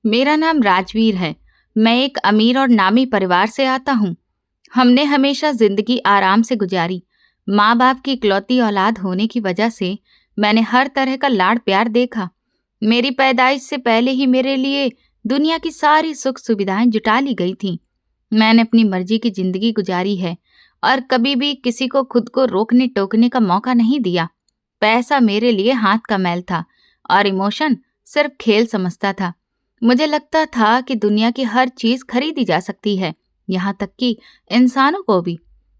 मेरा नाम राजवीर है। मैं एक अमीर और नामी परिवार से आता हूँ। हमने हमेशा जिंदगी आराम से गुजारी। माँ बाप की इकलौती औलाद होने की वजह से मैंने हर तरह का लाड़ प्यार देखा। मेरी पैदाइश से पहले ही मेरे लिए दुनिया की सारी सुख सुविधाएं जुटा ली गई थीं। मैंने अपनी मर्जी की जिंदगी गुजारी है और कभी भी किसी को खुद को रोकने टोकने का मौका नहीं दिया। पैसा मेरे लिए हाथ का मैल था और इमोशन सिर्फ खेल समझता था। मुझे लगता था कि दुनिया की हर चीज खरीदी जा सकती है, यहाँ तक कि इंसानों को भी।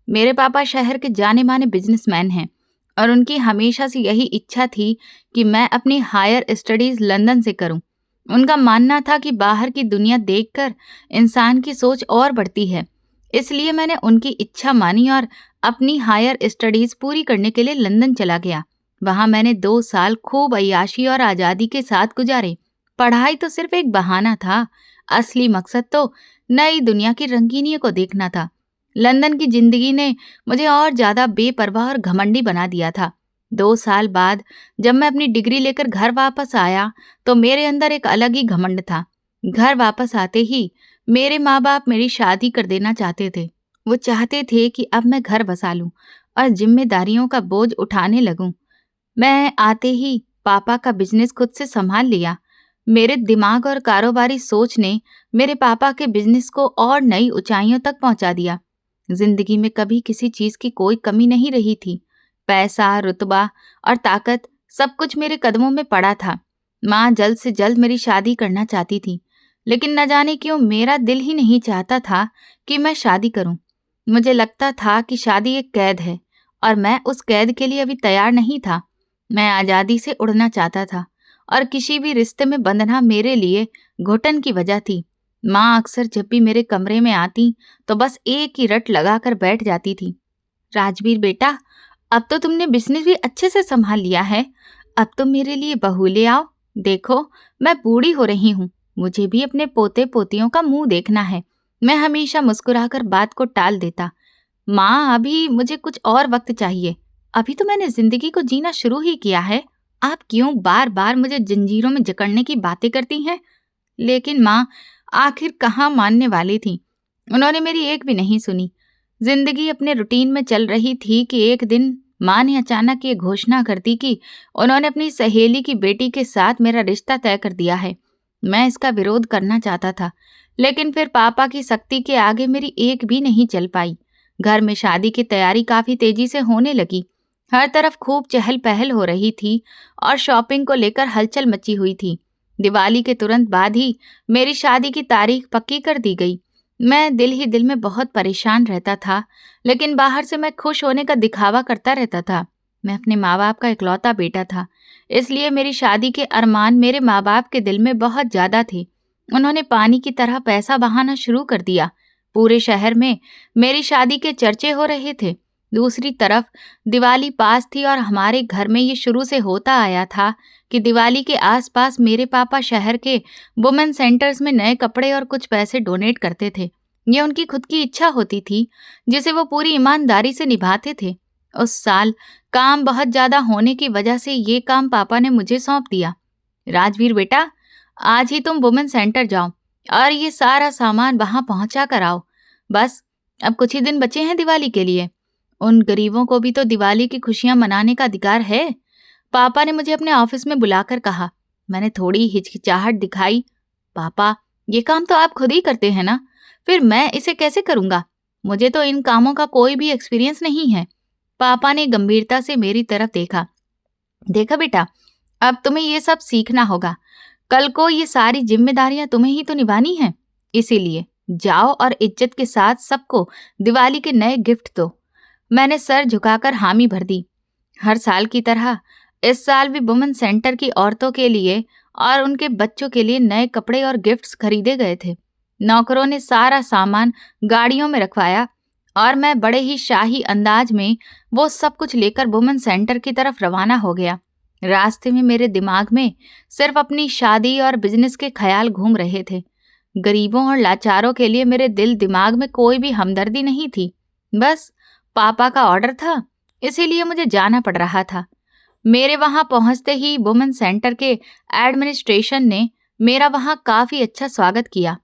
मेरे पापा शहर के जाने माने बिजनेसमैन हैं और उनकी हमेशा से यही इच्छा थी कि मैं अपनी हायर स्टडीज लंदन से करूं। उनका मानना था कि बाहर की दुनिया देखकर इंसान की सोच और बढ़ती है। इसलिए मैंने उनकी इच्छा मानी और अपनी हायर स्टडीज पूरी करने के लिए लंदन चला गया। वहां मैंने 2 साल खूब अय्याशी और आज़ादी के साथ गुजारे। पढ़ाई तो सिर्फ एक बहाना था, असली मकसद तो नई दुनिया की रंगीनियों को देखना था। लंदन की जिंदगी ने मुझे और ज्यादा बेपरवाह और घमंडी बना दिया था। 2 साल बाद जब मैं अपनी डिग्री लेकर घर वापस आया तो मेरे अंदर एक अलग ही घमंड था। घर वापस आते ही मेरे माँ बाप मेरी शादी कर देना चाहते थे। वो चाहते थे कि अब मैं घर बसा लूं और जिम्मेदारियों का बोझ उठाने लगूं। मैं आते ही पापा का बिजनेस खुद से संभाल लिया। मेरे दिमाग और कारोबारी सोच ने मेरे पापा के बिजनेस को और नई ऊंचाइयों तक पहुंचा दिया। जिंदगी में कभी किसी चीज की कोई कमी नहीं रही थी। पैसा, रुतबा और ताकत सब कुछ मेरे कदमों में पड़ा था। माँ जल्द से जल्द मेरी शादी करना चाहती थी, लेकिन न जाने क्यों मेरा दिल ही नहीं चाहता था कि मैं शादी करूं। मुझे लगता था कि शादी एक कैद है और मैं उस कैद के लिए अभी तैयार नहीं था। मैं आज़ादी से उड़ना चाहता था और किसी भी रिश्ते में बंधना मेरे लिए घुटन की वजह थी। माँ अक्सर जब भी मेरे कमरे में आती तो बस एक ही रट लगाकर बैठ जाती थी। राजवीर बेटा, अब तो तुमने बिजनेस भी अच्छे से संभाल लिया है। अब तो मेरे लिए बहू ले आओ। देखो, मैं बूढ़ी हो रही हूँ, मुझे भी अपने पोते पोतियों का मुंह देखना है। मैं हमेशा मुस्कुराकर बात को टाल देता। माँ, अभी मुझे कुछ और वक्त चाहिए। अभी तो मैंने जिंदगी को जीना शुरू ही किया है। आप क्यों बार बार मुझे जंजीरों में जकड़ने की बातें करती हैं? लेकिन माँ आखिर कहाँ मानने वाली थी। उन्होंने मेरी एक भी नहीं सुनी। जिंदगी अपने रूटीन में चल रही थी कि एक दिन माँ ने अचानक ये घोषणा कर दी कि उन्होंने अपनी सहेली की बेटी के साथ मेरा रिश्ता तय कर दिया है। मैं इसका विरोध करना चाहता था, लेकिन फिर पापा की सख्ती के आगे मेरी एक भी नहीं चल पाई। घर में शादी की तैयारी काफी तेजी से होने लगी। हर तरफ खूब चहल पहल हो रही थी और शॉपिंग को लेकर हलचल मची हुई थी। दिवाली के तुरंत बाद ही मेरी शादी की तारीख पक्की कर दी गई। मैं दिल ही दिल में बहुत परेशान रहता था, लेकिन बाहर से मैं खुश होने का दिखावा करता रहता था। मैं अपने माँ बाप का इकलौता बेटा था, इसलिए मेरी शादी के अरमान मेरे माँ बाप के दिल में बहुत ज्यादा थे। उन्होंने पानी की तरह पैसा बहाना शुरू कर दिया। पूरे शहर में मेरी शादी के चर्चे हो रहे थे। दूसरी तरफ दिवाली पास थी और हमारे घर में ये शुरू से होता आया था कि दिवाली के आसपास मेरे पापा शहर के वुमेन सेंटर्स में नए कपड़े और कुछ पैसे डोनेट करते थे। ये उनकी खुद की इच्छा होती थी, जिसे वो पूरी ईमानदारी से निभाते थे। उस साल काम बहुत ज्यादा होने की वजह से ये काम पापा ने मुझे सौंप दिया। राजवीर बेटा, आज ही तुम वुमेन सेंटर जाओ और ये सारा सामान वहां पहुंचा कर आओ। बस अब कुछ ही दिन बचे हैं दिवाली के लिए। उन गरीबों को भी तो दिवाली की खुशियां मनाने का अधिकार है। पापा ने मुझे अपने ऑफिस में बुलाकर कहा। मैंने थोड़ी हिचकिचाहट दिखाई। पापा, ये काम तो आप खुद ही करते हैं ना, फिर मैं इसे कैसे करूंगा? मुझे तो इन कामों का कोई भी एक्सपीरियंस नहीं है। पापा ने गंभीरता से मेरी तरफ देखा। देखा बेटा, अब तुम्हें ये सब सीखना होगा। कल को ये सारी जिम्मेदारियां तुम्हें ही तो निभानी हैं। इसीलिए जाओ और इज्जत के साथ सबको दिवाली के नए गिफ्ट दो। मैंने सर झुकाकर हामी भर दी। हर साल की तरह इस साल भी वुमेन सेंटर की औरतों के लिए और उनके बच्चों के लिए नए कपड़े और गिफ्ट्स खरीदे गए थे। नौकरों ने सारा सामान गाड़ियों में रखवाया और मैं बड़े ही शाही अंदाज में वो सब कुछ लेकर वुमेन सेंटर की तरफ रवाना हो गया। रास्ते में मेरे दिमाग में सिर्फ अपनी शादी और बिजनेस के ख्याल घूम रहे थे। गरीबों और लाचारों के लिए मेरे दिल दिमाग में कोई भी हमदर्दी नहीं थी। बस पापा का ऑर्डर था, इसीलिए मुझे जाना पड़ रहा था। मेरे वहां पहुंचते ही वुमेन सेंटर के एडमिनिस्ट्रेशन ने मेरा वहाँ काफी अच्छा स्वागत किया।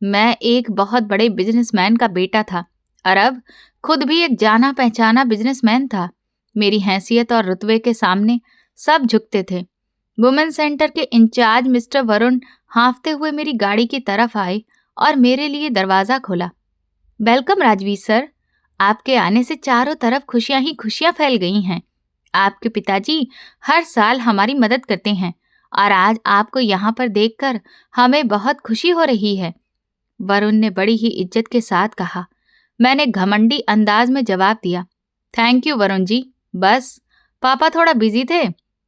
मैं एक बहुत बड़े बिजनेसमैन का बेटा था और अब खुद भी एक जाना पहचाना बिजनेसमैन था। मेरी हैसियत और रुतबे के सामने सब झुकते थे। वुमेन सेंटर के इंचार्ज मिस्टर वरुण हाँफते हुए मेरी गाड़ी की तरफ आए और मेरे लिए दरवाजा खोला। वेलकम राजवीर सर, आपके आने से चारों तरफ खुशियां ही खुशियां फैल गई हैं। आपके पिताजी हर साल हमारी मदद करते हैं और आज आपको यहाँ पर देखकर हमें बहुत खुशी हो रही है। वरुण ने बड़ी ही इज्जत के साथ कहा। मैंने घमंडी अंदाज में जवाब दिया, थैंक यू वरुण जी, बस पापा थोड़ा बिजी थे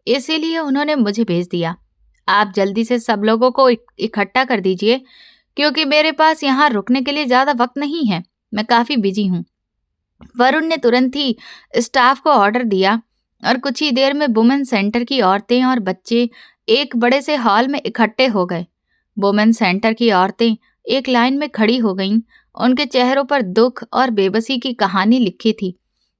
इसीलिए उन्होंने मुझे भेज दिया। आप जल्दी से सब लोगों को इकट्ठा कर दीजिए क्योंकि मेरे पास यहाँ रुकने के लिए ज्यादा वक्त नहीं है, मैं काफी बिजी हूँ। वरुण ने तुरंत ही स्टाफ को ऑर्डर दिया और कुछ ही देर में वुमेन सेंटर की औरतें और बच्चे एक बड़े से हॉल में इकट्ठे हो गए। वुमेन सेंटर की औरतें एक लाइन में खड़ी हो गईं। उनके चेहरों पर दुख और बेबसी की कहानी लिखी थी।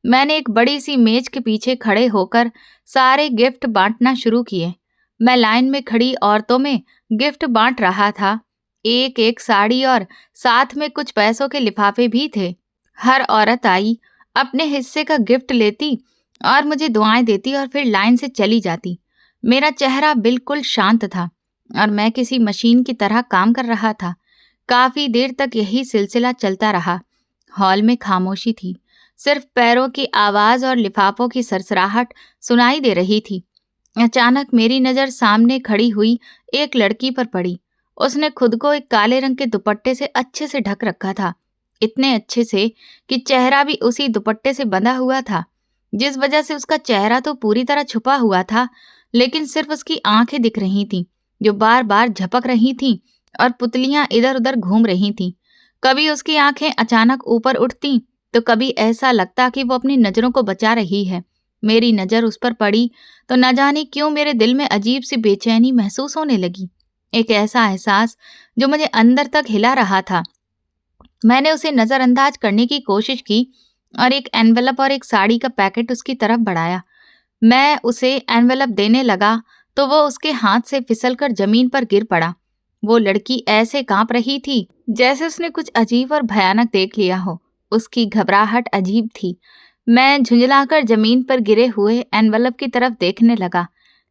मैंने एक बड़ी सी मेज के पीछे खड़े होकर सारे गिफ्ट बांटना शुरू किए। मैं लाइन में खड़ी औरतों में गिफ्ट बांट रहा था। एक एक साड़ी और साथ में कुछ पैसों के लिफाफे भी थे। हर औरत आई, अपने हिस्से का गिफ्ट लेती और मुझे दुआएं देती और फिर लाइन से चली जाती। मेरा चेहरा बिल्कुल शांत था और मैं किसी मशीन की तरह काम कर रहा था। काफी देर तक यही सिलसिला चलता रहा। हॉल में खामोशी थी, सिर्फ पैरों की आवाज और लिफाफों की सरसराहट सुनाई दे रही थी। अचानक मेरी नजर सामने खड़ी हुई एक लड़की पर पड़ी। उसने खुद को एक काले रंग के दुपट्टे से अच्छे से ढक रखा था, इतने अच्छे से कि चेहरा भी उसी दुपट्टे से बंधा हुआ था, जिस वजह से उसका चेहरा तो पूरी तरह छुपा हुआ था, लेकिन सिर्फ उसकी आंखें दिख रही थीं, जो बार बार झपक रही थीं और पुतलियां इधर उधर घूम रही थीं। कभी उसकी आंखें अचानक ऊपर उठती तो कभी ऐसा लगता कि वो अपनी नजरों को बचा रही है। मेरी नजर उस पर पड़ी तो न जाने क्यों मेरे दिल में अजीब सी बेचैनी महसूस होने लगी, एक ऐसा एहसास जो मुझे अंदर तक हिला रहा था। मैंने उसे नजरअंदाज करने की कोशिश की और एक एनवेलप और एक साड़ी का पैकेट उसकी तरफ बढ़ाया। मैं उसे एनवेलप देने लगा तो वो उसके हाथ से फिसलकर जमीन पर गिर पड़ा। वो लड़की ऐसे कांप रही थी जैसे उसने कुछ अजीब और भयानक देख लिया हो। उसकी घबराहट अजीब थी। मैं झुंझलाकर जमीन पर गिरे हुए एनवेलप की तरफ देखने लगा।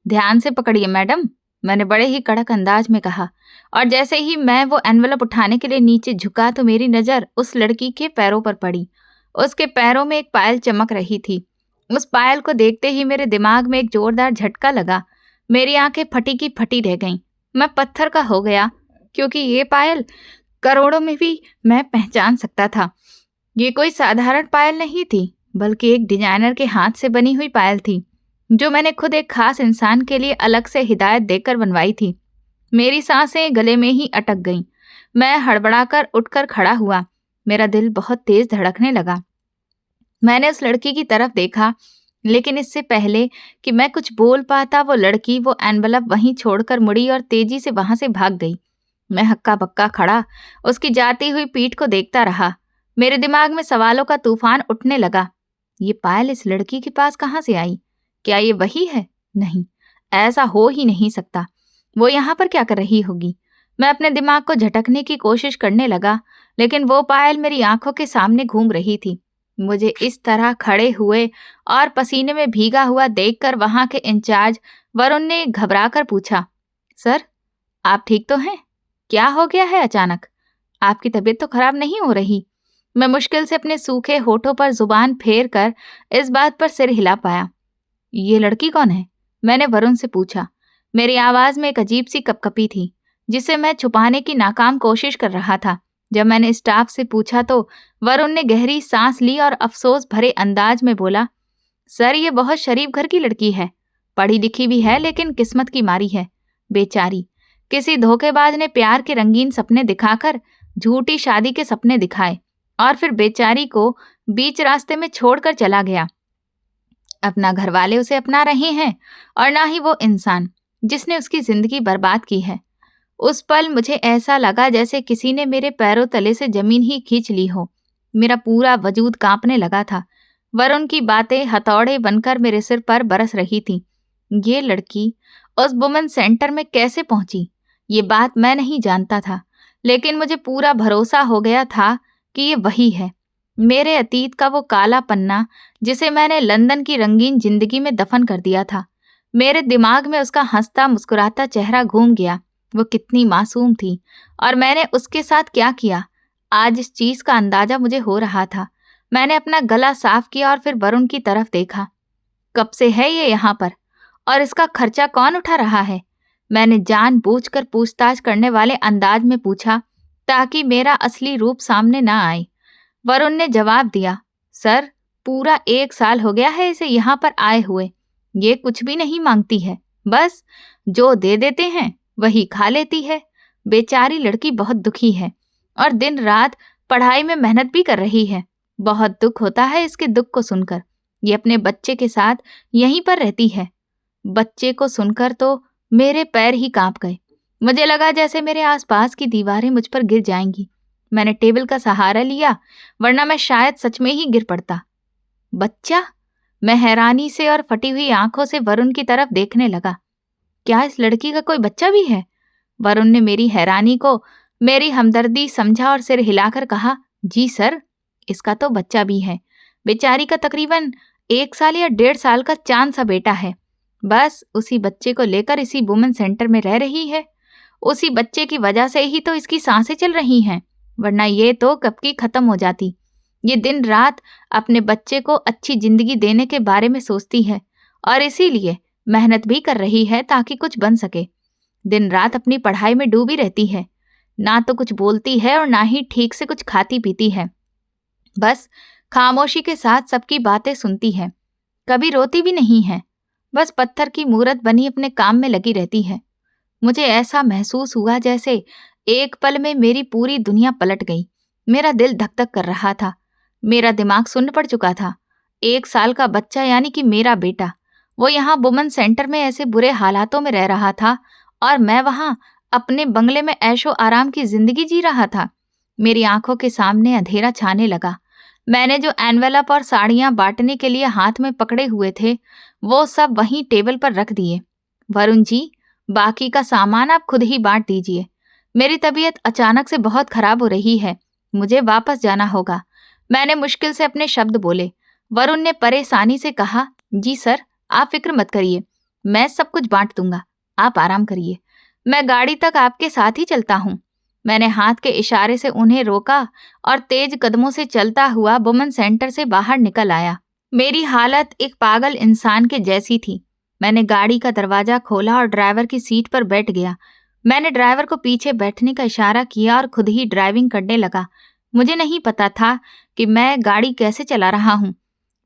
ध्यान से पकड़िए मैडम, मैंने बड़े ही कड़क अंदाज में कहा। और जैसे ही मैं वो एनवेलप उठाने के लिए नीचे झुका तो मेरी नजर उस लड़की के पैरों पर पड़ी। उसके पैरों में एक पायल चमक रही थी। उस पायल को देखते ही मेरे दिमाग में एक जोरदार झटका लगा। मेरी आंखें फटी की फटी रह गईं। मैं पत्थर का हो गया क्योंकि ये पायल करोड़ों में भी मैं पहचान सकता था। ये कोई साधारण पायल नहीं थी, बल्कि एक डिजाइनर के हाथ से बनी हुई पायल थी, जो मैंने खुद एक खास इंसान के लिए अलग से हिदायत देकर बनवाई थी। मेरी सांसें गले में ही अटक गईं। मैं हड़बड़ाकर उठकर खड़ा हुआ। मेरा दिल बहुत तेज धड़कने लगा। मैंने उस लड़की की तरफ देखा, लेकिन इससे पहले कि मैं कुछ बोल पाता वो लड़की वो एनवलप वहीं छोड़कर मुड़ी और तेजी से वहां से भाग गई। मैं हक्का बक्का खड़ा उसकी जाती हुई पीठ को देखता रहा। मेरे दिमाग में सवालों का तूफान उठने लगा। ये पायल इस लड़की के पास कहाँ से आई? क्या ये वही है? नहीं, ऐसा हो ही नहीं सकता। वो यहाँ पर क्या कर रही होगी? मैं अपने दिमाग को झटकने की कोशिश करने लगा, लेकिन वो पायल मेरी आंखों के सामने घूम रही थी। मुझे इस तरह खड़े हुए और पसीने में भीगा हुआ देखकर वहां के इंचार्ज वरुण ने घबराकर पूछा, सर, आप ठीक तो हैं? क्या हो गया है अचानक? आपकी तबीयत तो खराब नहीं हो रही? मैं मुश्किल से अपने सूखे होठों पर जुबान फेर कर इस बात पर सिर हिला पाया। ये लड़की कौन है? मैंने वरुण से पूछा। मेरी आवाज में एक अजीब सी कपकपी थी, जिसे मैं छुपाने की नाकाम कोशिश कर रहा था। जब मैंने स्टाफ से पूछा तो वरुण ने गहरी सांस ली और अफसोस भरे अंदाज में बोला, सर, ये बहुत शरीफ घर की लड़की है, पढ़ी लिखी भी है, लेकिन किस्मत की मारी है। बेचारी, किसी धोखेबाज ने प्यार के रंगीन सपने दिखाकर झूठी शादी के सपने दिखाए और फिर बेचारी को बीच रास्ते में छोड़कर चला गया। अपना घरवाले उसे अपना रहे हैं और ना ही वो इंसान जिसने उसकी जिंदगी बर्बाद की है। उस पल मुझे ऐसा लगा जैसे किसी ने मेरे पैरों तले से जमीन ही खींच ली हो। मेरा पूरा वजूद कांपने लगा था। वरुण की बातें हथौड़े बनकर मेरे सिर पर बरस रही थीं। ये लड़की उस वुमेन सेंटर में कैसे पहुंची? ये बात मैं नहीं जानता था, लेकिन मुझे पूरा भरोसा हो गया था कि ये वही है, मेरे अतीत का वो काला पन्ना जिसे मैंने लंदन की रंगीन जिंदगी में दफन कर दिया था। मेरे दिमाग में उसका हंसता मुस्कुराता चेहरा घूम गया। वो कितनी मासूम थी और मैंने उसके साथ क्या किया, आज इस चीज का अंदाजा मुझे हो रहा था। मैंने अपना गला साफ किया और फिर वरुण की तरफ देखा। कब से है ये यहाँ पर और इसका खर्चा कौन उठा रहा है? मैंने जानबूझकर पूछताछ करने वाले अंदाज में पूछा ताकि मेरा असली रूप सामने ना आए। वरुण ने जवाब दिया, सर, पूरा 1 साल हो गया है इसे यहाँ पर आए हुए। ये कुछ भी नहीं मांगती है, बस जो दे देते हैं वही खा लेती है। बेचारी लड़की बहुत दुखी है और दिन रात पढ़ाई में मेहनत भी कर रही है। बहुत दुख होता है इसके दुख को सुनकर। ये अपने बच्चे के साथ यहीं पर रहती है। बच्चे को सुनकर तो मेरे पैर ही कांप गए। मुझे लगा जैसे मेरे आसपास की दीवारें मुझ पर गिर जाएंगी। मैंने टेबल का सहारा लिया, वरना मैं शायद सच में ही गिर पड़ता। बच्चा? मैं हैरानी से और फटी हुई आंखों से वरुण की तरफ देखने लगा। क्या इस लड़की का कोई बच्चा भी है? वरुण ने मेरी हैरानी को मेरी हमदर्दी समझा और सिर हिलाकर कहा, जी सर, इसका तो बच्चा भी है। बेचारी का तकरीबन 1 साल या 1.5 साल का चांद सा बेटा है। बस उसी बच्चे को लेकर इसी वुमेन सेंटर में रह रही है। उसी बच्चे की वजह से ही तो इसकी सांसें चल रही हैं, वरना ये तो कब की खत्म हो जाती। ये दिन रात अपने बच्चे को अच्छी जिंदगी देने के बारे में सोचती है और इसीलिए मेहनत भी कर रही है ताकि कुछ बन सके। दिन रात अपनी पढ़ाई में डूबी रहती है, ना तो कुछ बोलती है और ना ही ठीक से कुछ खाती पीती है। बस खामोशी के साथ सबकी बातें सुनती है, कभी रोती भी नहीं है। बस पत्थर की मूरत बनी अपने काम में लगी रहती है। मुझे ऐसा महसूस हुआ जैसे एक पल में मेरी पूरी दुनिया पलट गई। मेरा दिल धक धक कर रहा था, मेरा दिमाग सुन्न पड़ चुका था। 1 साल का बच्चा यानी कि मेरा बेटा, वो यहाँ वुमेन सेंटर में ऐसे बुरे हालातों में रह रहा था और मैं वहाँ अपने बंगले में ऐशो आराम की जिंदगी जी रहा था। मेरी आंखों के सामने अंधेरा छाने लगा। मैंने जो एनवेलप और साड़ियाँ बांटने के लिए हाथ में पकड़े हुए थे, वो सब वहीं टेबल पर रख दिए। वरुण जी, बाकी का सामान आप खुद ही बांट दीजिए। मेरी तबीयत अचानक से बहुत खराब हो रही है, मुझे वापस जाना होगा। मैंने मुश्किल से अपने शब्द बोले। वरुण ने परेशानी से कहा, जी सर, आप फिक्र मत करिए, मैं सब कुछ बांट दूंगा, आप आराम करिए। मैं गाड़ी तक आपके साथ ही चलता हूँ। मैंने हाथ के इशारे से उन्हें रोका और तेज कदमों से चलता हुआ वुमेन सेंटर से बाहर निकल आया। मेरी हालत एक पागल इंसान के जैसी थी। मैंने गाड़ी का दरवाजा खोला और ड्राइवर की सीट पर बैठ गया। मैंने ड्राइवर को पीछे बैठने का इशारा किया और खुद ही ड्राइविंग करने लगा। मुझे नहीं पता था कि मैं गाड़ी कैसे चला रहा हूँ।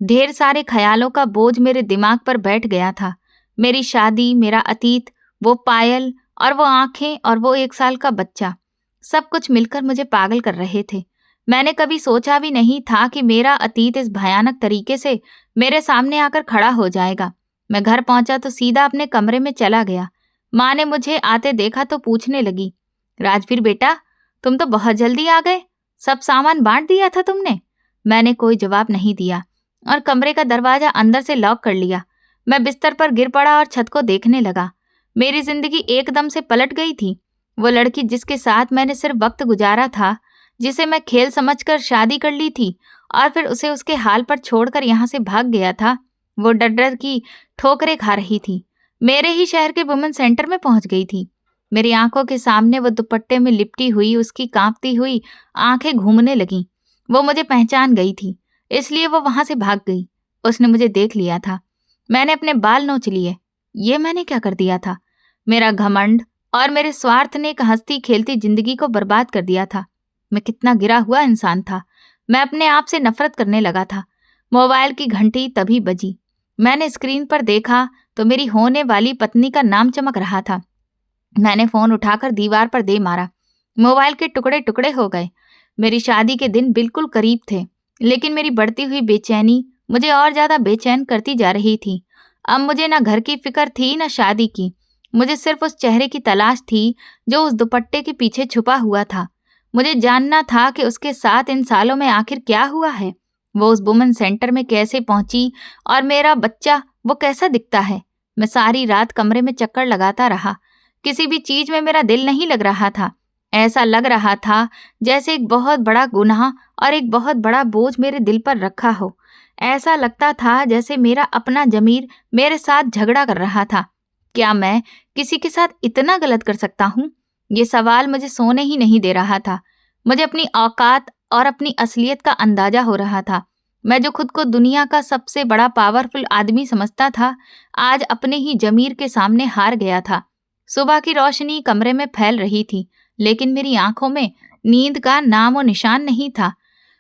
ढेर सारे ख्यालों का बोझ मेरे दिमाग पर बैठ गया था। मेरी शादी, मेरा अतीत, वो पायल और वो आंखें और वो 1 साल का बच्चा, सब कुछ मिलकर मुझे पागल कर रहे थे। मैंने कभी सोचा भी नहीं था कि मेरा अतीत इस भयानक तरीके से मेरे सामने आकर खड़ा हो जाएगा। मैं घर पहुंचा तो सीधा अपने कमरे में चला गया। माँ ने मुझे आते देखा तो पूछने लगी, राजवीर बेटा, तुम तो बहुत जल्दी आ गए, सब सामान बांट दिया था तुमने? मैंने कोई जवाब नहीं दिया और कमरे का दरवाजा अंदर से लॉक कर लिया। मैं बिस्तर पर गिर पड़ा और छत को देखने लगा। मेरी जिंदगी एकदम से पलट गई थी। वो लड़की जिसके साथ मैंने सिर्फ वक्त गुजारा था, जिसे मैं खेल समझकर शादी कर ली थी और फिर उसे उसके हाल पर छोड़कर यहाँ से भाग गया था, वो डर डर की ठोकरें खा रही थी। मेरे ही शहर के वुमेन सेंटर में पहुंच गई थी। मेरी आंखों के सामने वो दुपट्टे में लिपटी हुई, उसकी कांपती हुई आंखें घूमने लगीं। वो मुझे पहचान गई थी, इसलिए वो वहां से भाग गई। उसने मुझे देख लिया था। मैंने अपने बाल नोच लिए। ये मैंने क्या कर दिया था? मेरा घमंड और मेरे स्वार्थ ने एक हंसती खेलती जिंदगी को बर्बाद कर दिया था। मैं कितना गिरा हुआ इंसान था। मैं अपने आप से नफरत करने लगा था। मोबाइल की घंटी तभी बजी। मैंने स्क्रीन पर देखा तो मेरी होने वाली पत्नी का नाम चमक रहा था। मैंने फोन उठाकर दीवार पर दे मारा। मोबाइल के टुकड़े टुकड़े हो गए। मेरी शादी के दिन बिल्कुल करीब थे, लेकिन मेरी बढ़ती हुई बेचैनी मुझे और ज्यादा बेचैन करती जा रही थी। अब मुझे ना घर की फिक्र थी ना शादी की। मुझे सिर्फ उस चेहरे की तलाश थी जो उस दुपट्टे के पीछे छुपा हुआ था। मुझे जानना था कि उसके साथ इन सालों में आखिर क्या हुआ है। वो उस वुमेन सेंटर में कैसे पहुंची और मेरा बच्चा वो कैसा दिखता है। मैं सारी रात कमरे में चक्कर लगाता रहा। किसी भी चीज में मेरा दिल नहीं लग रहा था। ऐसा लग रहा था जैसे एक बहुत बड़ा गुनाह और एक बहुत बड़ा बोझ मेरे दिल पर रखा हो। ऐसा लगता था जैसे मेरा अपना ज़मीर मेरे साथ झगड़ा कर रहा था। क्या मैं किसी के साथ इतना गलत कर सकता हूँ? ये सवाल मुझे सोने ही नहीं दे रहा था। मुझे अपनी औकात और अपनी असलियत का अंदाजा हो रहा था। मैं जो खुद को दुनिया का सबसे बड़ा पावरफुल आदमी समझता था, आज अपने ही ज़मीर के सामने हार गया था। सुबह की रोशनी कमरे में फैल रही थी, लेकिन मेरी आंखों में नींद का नामो निशान नहीं था।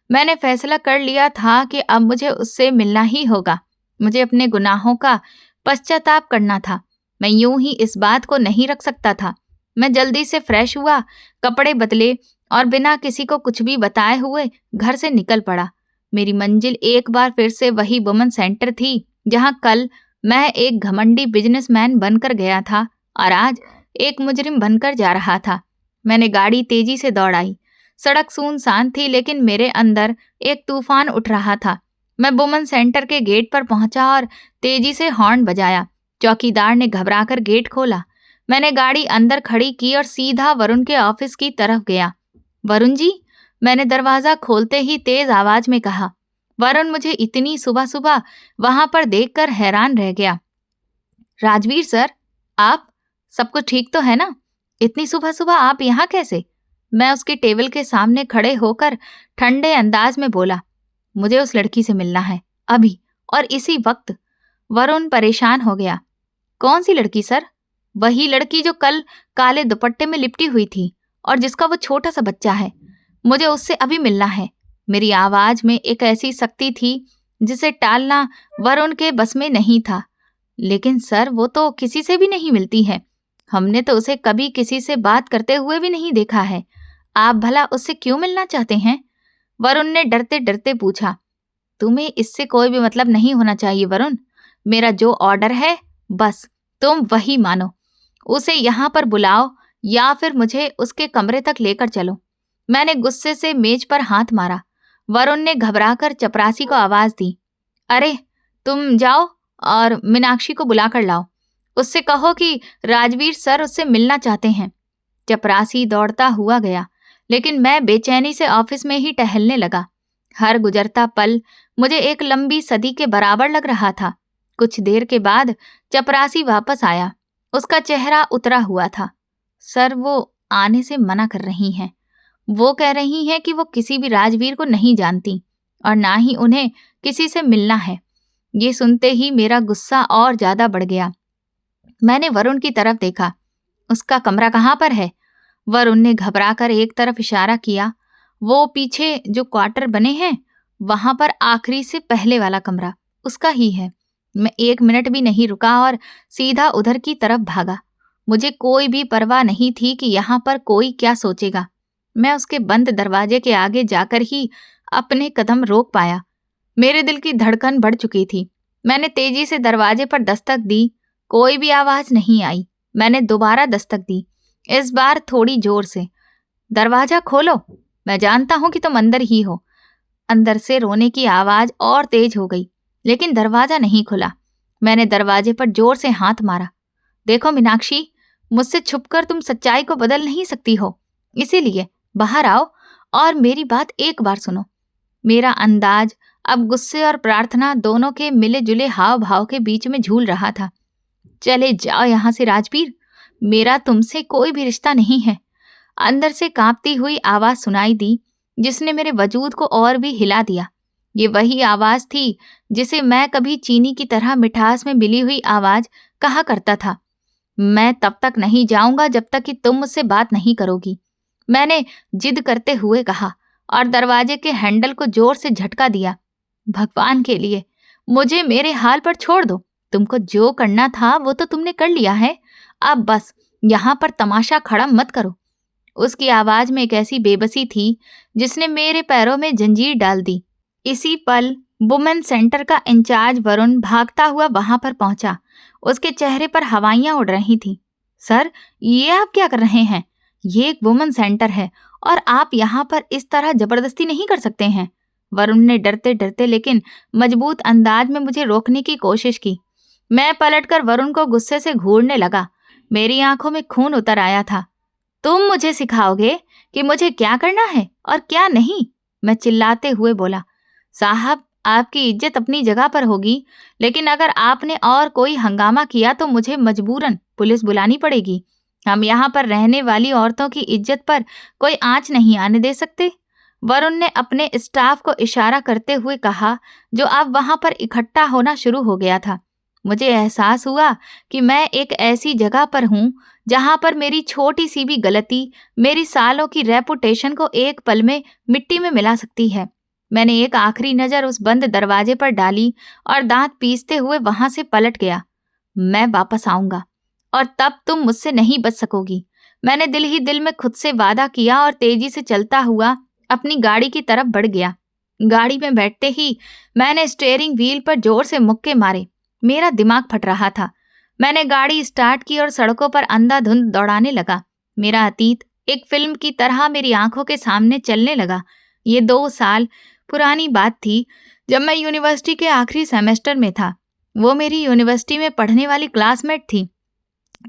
मैंने फैसला कर लिया था कि अब मुझे उससे मिलना ही होगा। मुझे अपने गुनाहों का पश्चाताप करना था। मैं यूं ही इस बात को नहीं रख सकता था। मैं जल्दी से फ्रेश हुआ, कपड़े बदले और बिना किसी को कुछ भी बताए हुए घर से निकल पड़ा। मेरी मंजिल एक बार फिर से वही वुमेन सेंटर थी, जहां कल मैं एक घमंडी बिजनेसमैन बनकर गया था और आज एक मुजरिम बनकर जा रहा था। मैंने गाड़ी तेजी से दौड़ाई। सड़क सुनसान थी, लेकिन मेरे अंदर एक तूफान उठ रहा था। मैं वुमेन सेंटर के गेट पर पहुंचा और तेजी से हॉर्न बजाया। चौकीदार ने घबराकर गेट खोला। मैंने गाड़ी अंदर खड़ी की और सीधा वरुण के ऑफिस की तरफ गया। वरुण जी, मैंने दरवाजा खोलते ही तेज आवाज में कहा। वरुण मुझे इतनी सुबह सुबह वहां पर देखकर हैरान रह गया। राजवीर सर, आप? सब कुछ ठीक तो है ना? इतनी सुबह सुबह आप यहाँ कैसे? मैं उसके टेबल के सामने खड़े होकर ठंडे अंदाज में बोला। मुझे उस लड़की से मिलना है, अभी और इसी वक्त। वरुण परेशान हो गया। कौन सी लड़की सर? वही लड़की जो कल काले दुपट्टे में लिपटी हुई थी और जिसका वो छोटा सा बच्चा है। मुझे उससे अभी मिलना है। मेरी आवाज में एक ऐसी शक्ति थी जिसे टालना वरुण के बस में नहीं था। लेकिन सर, वो तो किसी से भी नहीं मिलती है। हमने तो उसे कभी किसी से बात करते हुए भी नहीं देखा है। आप भला उससे क्यों मिलना चाहते हैं? वरुण ने डरते डरते पूछा। तुम्हें इससे कोई भी मतलब नहीं होना चाहिए वरुण। मेरा जो ऑर्डर है, बस तुम वही मानो। उसे यहाँ पर बुलाओ या फिर मुझे उसके कमरे तक लेकर चलो। मैंने गुस्से से मेज पर हाथ मारा। वरुण ने घबराकर चपरासी को आवाज दी। अरे, तुम जाओ और मीनाक्षी को बुलाकर लाओ। उससे कहो कि राजवीर सर उससे मिलना चाहते हैं। चपरासी दौड़ता हुआ गया, लेकिन मैं बेचैनी से ऑफिस में ही टहलने लगा। हर गुजरता पल मुझे एक लंबी सदी के बराबर लग रहा था। कुछ देर के बाद चपरासी वापस आया। उसका चेहरा उतरा हुआ था। सर, वो आने से मना कर रही हैं। वो कह रही हैं कि वो किसी भी राजवीर को नहीं जानती और ना ही उन्हें किसी से मिलना है। ये सुनते ही मेरा गुस्सा और ज्यादा बढ़ गया। मैंने वरुण की तरफ देखा। उसका कमरा कहाँ पर है? वरुण ने घबराकर एक तरफ इशारा किया। वो पीछे जो क्वार्टर बने हैं, वहां पर आखिरी से पहले वाला कमरा उसका ही है। मैं 1 मिनट भी नहीं रुका और सीधा उधर की तरफ भागा। मुझे कोई भी परवाह नहीं थी कि यहाँ पर कोई क्या सोचेगा। मैं उसके बंद दरवाजे के आगे जाकर ही अपने कदम रोक पाया। मेरे दिल की धड़कन बढ़ चुकी थी। मैंने तेजी से दरवाजे पर दस्तक दी। कोई भी आवाज नहीं आई। मैंने दोबारा दस्तक दी, इस बार थोड़ी जोर से। दरवाजा खोलो, मैं जानता हूं कि तुम अंदर ही हो। अंदर से रोने की आवाज और तेज हो गई, लेकिन दरवाजा नहीं खुला। मैंने दरवाजे पर जोर से हाथ मारा। देखो मीनाक्षी, मुझसे छुपकर तुम सच्चाई को बदल नहीं सकती हो, इसीलिए बाहर आओ और मेरी बात एक बार सुनो। मेरा अंदाज अब गुस्से और प्रार्थना दोनों के मिले जुले हाव भाव के बीच में झूल रहा था। चले जाओ यहां से राजवीर, मेरा तुमसे कोई भी रिश्ता नहीं है। अंदर से कांपती हुई आवाज सुनाई दी, जिसने मेरे वजूद को और भी हिला दिया। ये वही आवाज थी जिसे मैं कभी चीनी की तरह मिठास में मिली हुई आवाज कहा करता था। मैं तब तक नहीं जाऊंगा जब तक कि तुम मुझसे बात नहीं करोगी, मैंने जिद करते हुए कहा और दरवाजे के हैंडल को जोर से झटका दिया। भगवान के लिए मुझे मेरे हाल पर छोड़ दो। तुमको जो करना था वो तो तुमने कर लिया है। अब बस यहाँ पर तमाशा खड़ा मत करो। उसकी आवाज में एक ऐसी बेबसी थी जिसने मेरे पैरों में जंजीर डाल दी। इसी पल वुमेन सेंटर का इंचार्ज वरुण भागता हुआ वहां पर पहुंचा। उसके चेहरे पर हवाइयां उड़ रही थीं। सर, ये आप क्या कर रहे हैं? ये एक वुमेन सेंटर है और आप यहाँ पर इस तरह जबरदस्ती नहीं कर सकते हैं। वरुण ने डरते डरते लेकिन मजबूत अंदाज में मुझे रोकने की कोशिश की। मैं पलटकर वरुण को गुस्से से घूरने लगा। मेरी आंखों में खून उतर आया था। तुम मुझे सिखाओगे कि मुझे क्या करना है और क्या नहीं? मैं चिल्लाते हुए बोला। साहब, आपकी इज्जत अपनी जगह पर होगी, लेकिन अगर आपने और कोई हंगामा किया तो मुझे मजबूरन पुलिस बुलानी पड़ेगी। हम यहाँ पर रहने वाली औरतों की इज्जत पर कोई आंच नहीं आने दे सकते। वरुण ने अपने स्टाफ को इशारा करते हुए कहा, जो अब वहां पर इकट्ठा होना शुरू हो गया था। मुझे एहसास हुआ कि मैं एक ऐसी जगह पर हूं जहां पर मेरी छोटी सी भी गलती मेरी सालों की रेपुटेशन को एक पल में मिट्टी में मिला सकती है। मैंने एक आखिरी नजर उस बंद दरवाजे पर डाली और दांत पीसते हुए वहां से पलट गया। मैं वापस आऊंगा और तब तुम मुझसे नहीं बच सकोगी। मैंने दिल ही दिल में खुद से वादा किया और तेजी से चलता हुआ अपनी गाड़ी की तरफ बढ़ गया। गाड़ी में बैठते ही मैंने स्टीयरिंग व्हील पर जोर से मुक्के मारे। मेरा दिमाग फट रहा था। मैंने गाड़ी स्टार्ट की और सड़कों पर अंधाधुंध दौड़ाने लगा। मेरा अतीत एक फिल्म की तरह मेरी आंखों के सामने चलने लगा। ये 2 साल पुरानी बात थी, जब मैं यूनिवर्सिटी के आखिरी सेमेस्टर में था। वो मेरी यूनिवर्सिटी में पढ़ने वाली क्लासमेट थी।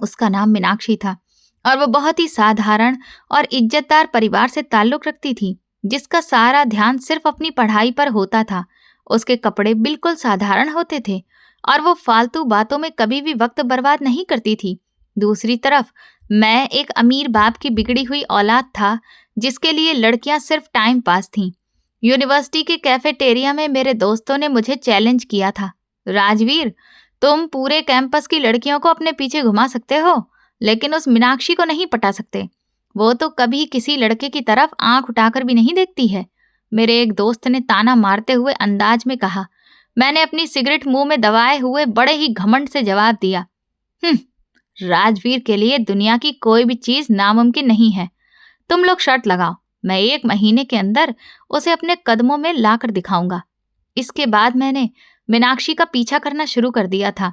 उसका नाम मीनाक्षी था और वो बहुत ही साधारण और इज्जतदार परिवार से ताल्लुक रखती थी, जिसका सारा ध्यान सिर्फ अपनी पढ़ाई पर होता था। उसके कपड़े बिल्कुल साधारण होते थे और वो फालतू बातों में कभी भी वक्त बर्बाद नहीं करती थी। दूसरी तरफ मैं एक अमीर बाप की बिगड़ी हुई औलाद था, जिसके लिए लड़कियां सिर्फ टाइम पास थीं। यूनिवर्सिटी के कैफेटेरिया में मेरे दोस्तों ने मुझे चैलेंज किया था, राजवीर, तुम पूरे कैंपस की लड़कियों को अपने पीछे घुमा सकते हो, लेकिन उस मीनाक्षी को नहीं पटा सकते। वो तो कभी किसी लड़के की तरफ आंख उठाकर भी नहीं देखती है। मेरे एक दोस्त ने ताना मारते हुए अंदाज में कहा। मैंने अपनी सिगरेट मुंह में दबाए हुए बड़े ही घमंड से जवाब दिया, राजवीर के लिए दुनिया की कोई भी चीज नामुमकिन नहीं है। तुम लोग शर्त लगाओ, मैं 1 महीने के अंदर उसे अपने कदमों में लाकर दिखाऊंगा। इसके बाद मैंने मीनाक्षी का पीछा करना शुरू कर दिया था।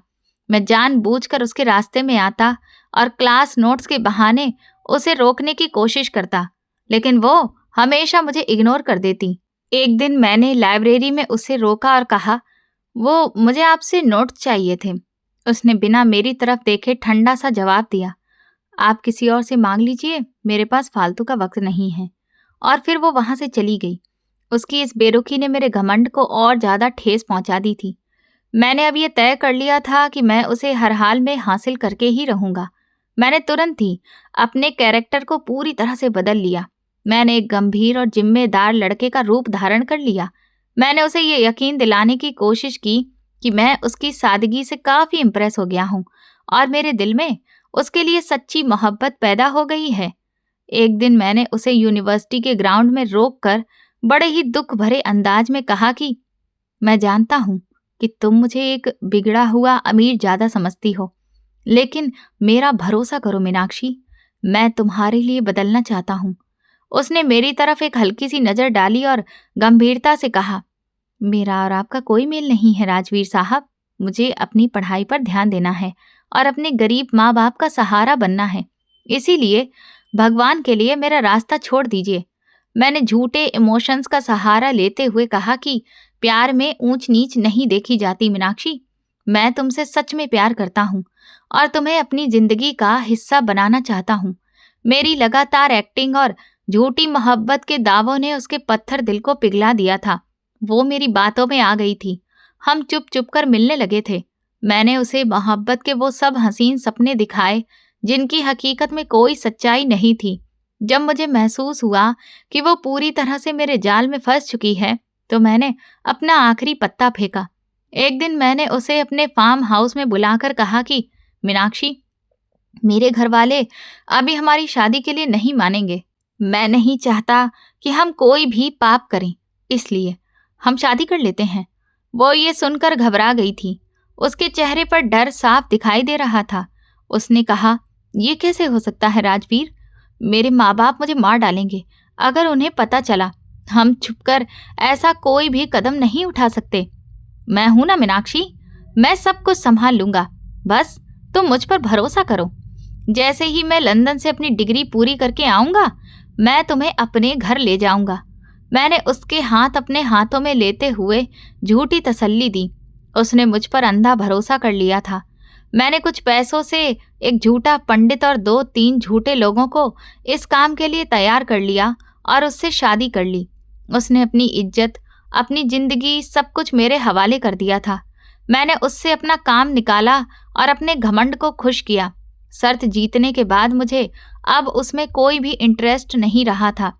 मैं जानबूझकर उसके रास्ते में आता और क्लास नोट्स के बहाने उसे रोकने की कोशिश करता, लेकिन वो हमेशा मुझे इग्नोर कर देती। एक दिन मैंने लाइब्रेरी में उसे रोका और कहा, वो मुझे आपसे नोट्स चाहिए थे। उसने बिना मेरी तरफ देखे ठंडा सा जवाब दिया, आप किसी और से मांग लीजिए, मेरे पास फालतू का वक्त नहीं है। और फिर वो वहां से चली गई। उसकी इस बेरुखी ने मेरे घमंड को और ज्यादा ठेस पहुंचा दी थी। मैंने अब ये तय कर लिया था कि मैं उसे हर हाल में हासिल करके ही रहूंगा। मैंने तुरंत ही अपने कैरेक्टर को पूरी तरह से बदल लिया। मैंने एक गंभीर और जिम्मेदार लड़के का रूप धारण कर लिया। मैंने उसे ये यकीन दिलाने की कोशिश की कि मैं उसकी सादगी से काफी इम्प्रेस हो गया हूँ और मेरे दिल में उसके लिए सच्ची मोहब्बत पैदा हो गई है। एक दिन मैंने उसे यूनिवर्सिटी के ग्राउंड में रोककर बड़े ही दुख भरे अंदाज में कहा कि मैं जानता हूँ कि तुम मुझे एक बिगड़ा हुआ अमीर ज्यादा समझती हो, लेकिन मेरा भरोसा करो मीनाक्षी, मैं तुम्हारे लिए बदलना चाहता हूँ। उसने मेरी तरफ एक हल्की सी नजर डाली और गंभीरता से कहा, मेरा और आपका कोई मेल नहीं है राजवीर साहब। मुझे अपनी पढ़ाई पर ध्यान देना है और अपने गरीब माँ बाप का सहारा बनना है। इसीलिए भगवान के लिए मेरा रास्ता छोड़ दीजिए। मैंने झूठे इमोशंस का सहारा लेते हुए कहा कि प्यार में ऊंच नीच नहीं देखी जाती मीनाक्षी। मैं तुमसे सच में प्यार करता हूँ और तुम्हें अपनी जिंदगी का हिस्सा बनाना चाहता हूँ। मेरी लगातार एक्टिंग और झूठी मोहब्बत के दावों ने उसके पत्थर दिल को पिघला दिया था। वो मेरी बातों में आ गई थी। हम चुप चुप कर मिलने लगे थे। मैंने उसे मोहब्बत के वो सब हसीन सपने दिखाए जिनकी हकीकत में कोई सच्चाई नहीं थी। जब मुझे महसूस हुआ कि वो पूरी तरह से मेरे जाल में फंस चुकी है, तो मैंने अपना आखिरी पत्ता फेंका। एक दिन मैंने उसे अपने फार्म हाउस में बुलाकर कहा कि मीनाक्षी, मेरे घर वाले अभी हमारी शादी के लिए नहीं मानेंगे। मैं नहीं चाहता कि हम कोई भी पाप करें, इसलिए हम शादी कर लेते हैं। वो ये सुनकर घबरा गई थी। उसके चेहरे पर डर साफ दिखाई दे रहा था। उसने कहा, ये कैसे हो सकता है राजवीर? मेरे माँ बाप मुझे मार डालेंगे अगर उन्हें पता चला। हम छुपकर ऐसा कोई भी कदम नहीं उठा सकते। मैं हूं ना मीनाक्षी, मैं सब कुछ संभाल लूंगा। बस तुम मुझ पर भरोसा करो। जैसे ही मैं लंदन से अपनी डिग्री पूरी करके आऊंगा, मैं तुम्हें अपने घर ले जाऊंगा। मैंने उसके हाथ अपने हाथों में लेते हुए झूठी तसल्ली दी। उसने मुझ पर अंधा भरोसा कर लिया था। मैंने कुछ पैसों से एक झूठा पंडित और 2-3 झूठे लोगों को इस काम के लिए तैयार कर लिया और उससे शादी कर ली। उसने अपनी इज्जत, अपनी जिंदगी, सब कुछ मेरे हवाले कर दिया था। मैंने उससे अपना काम निकाला और अपने घमंड को खुश किया। शर्त जीतने के बाद मुझे अब उसमें कोई भी इंटरेस्ट नहीं रहा था।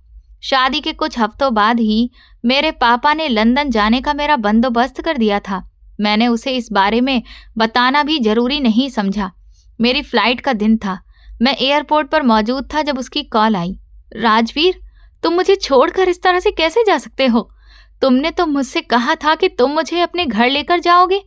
शादी के कुछ हफ्तों बाद ही मेरे पापा ने लंदन जाने का मेरा बंदोबस्त कर दिया था। मैंने उसे इस बारे में बताना भी जरूरी नहीं समझा। मेरी फ्लाइट का दिन था। मैं एयरपोर्ट पर मौजूद था जब उसकी कॉल आई। राजवीर, तुम मुझे छोड़कर इस तरह से कैसे जा सकते हो? तुमने तो मुझसे कहा था कि तुम मुझे अपने घर लेकर जाओगे।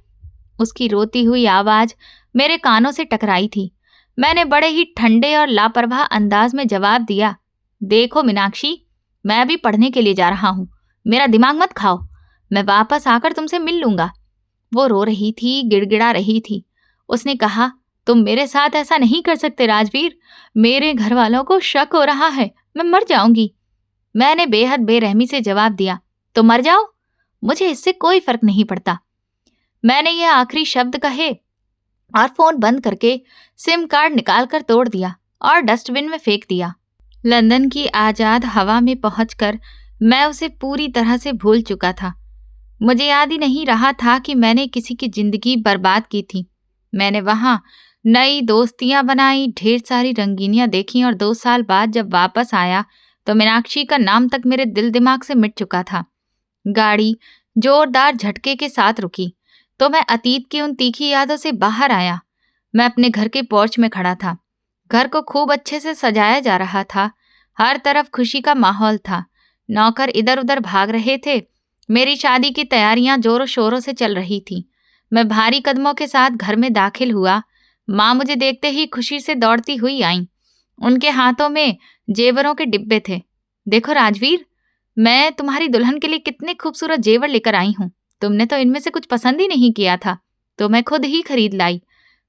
उसकी रोती हुई आवाज मेरे कानों से टकराई थी। मैंने बड़े ही ठंडे और लापरवाह अंदाज में जवाब दिया, देखो मीनाक्षी, मैं अभी पढ़ने के लिए जा रहा हूँ। मेरा दिमाग मत खाओ। मैं वापस आकर तुमसे मिल लूंगा। वो रो रही थी, गिड़गिड़ा रही थी। उसने कहा, तुम मेरे साथ ऐसा नहीं कर सकते राजवीर। मेरे घर वालों को शक हो रहा है, मैं मर जाऊंगी। मैंने बेहद बेरहमी से जवाब दिया, तो मर जाओ, मुझे इससे कोई फर्क नहीं पड़ता। मैंने ये आखिरी शब्द कहे और फोन बंद करके सिम कार्ड निकालकर तोड़ दिया और डस्टबिन में फेंक दिया। लंदन की आजाद हवा में पहुंचकर मैं उसे पूरी तरह से भूल चुका था। मुझे याद ही नहीं रहा था कि मैंने किसी की जिंदगी बर्बाद की थी। मैंने वहां नई दोस्तियां बनाई, ढेर सारी रंगीनियां देखी और 2 साल बाद जब वापस आया तो मीनाक्षी का नाम तक मेरे दिल दिमाग से मिट चुका था। गाड़ी जोरदार झटके के साथ रुकी तो मैं अतीत की उन तीखी यादों से बाहर आया। मैं अपने घर के पोर्च में खड़ा था। घर को खूब अच्छे से सजाया जा रहा था। हर तरफ खुशी का माहौल था। नौकर इधर उधर भाग रहे थे। मेरी शादी की तैयारियां जोरों शोरों से चल रही थी। मैं भारी कदमों के साथ घर में दाखिल हुआ। माँ मुझे देखते ही खुशी से दौड़ती हुई आईं। उनके हाथों में जेवरों के डिब्बे थे। देखो राजवीर, मैं तुम्हारी दुल्हन के लिए कितने खूबसूरत जेवर लेकर आई हूँ। तुमने तो इनमें से कुछ पसंद ही नहीं किया था, तो मैं खुद ही खरीद लाई।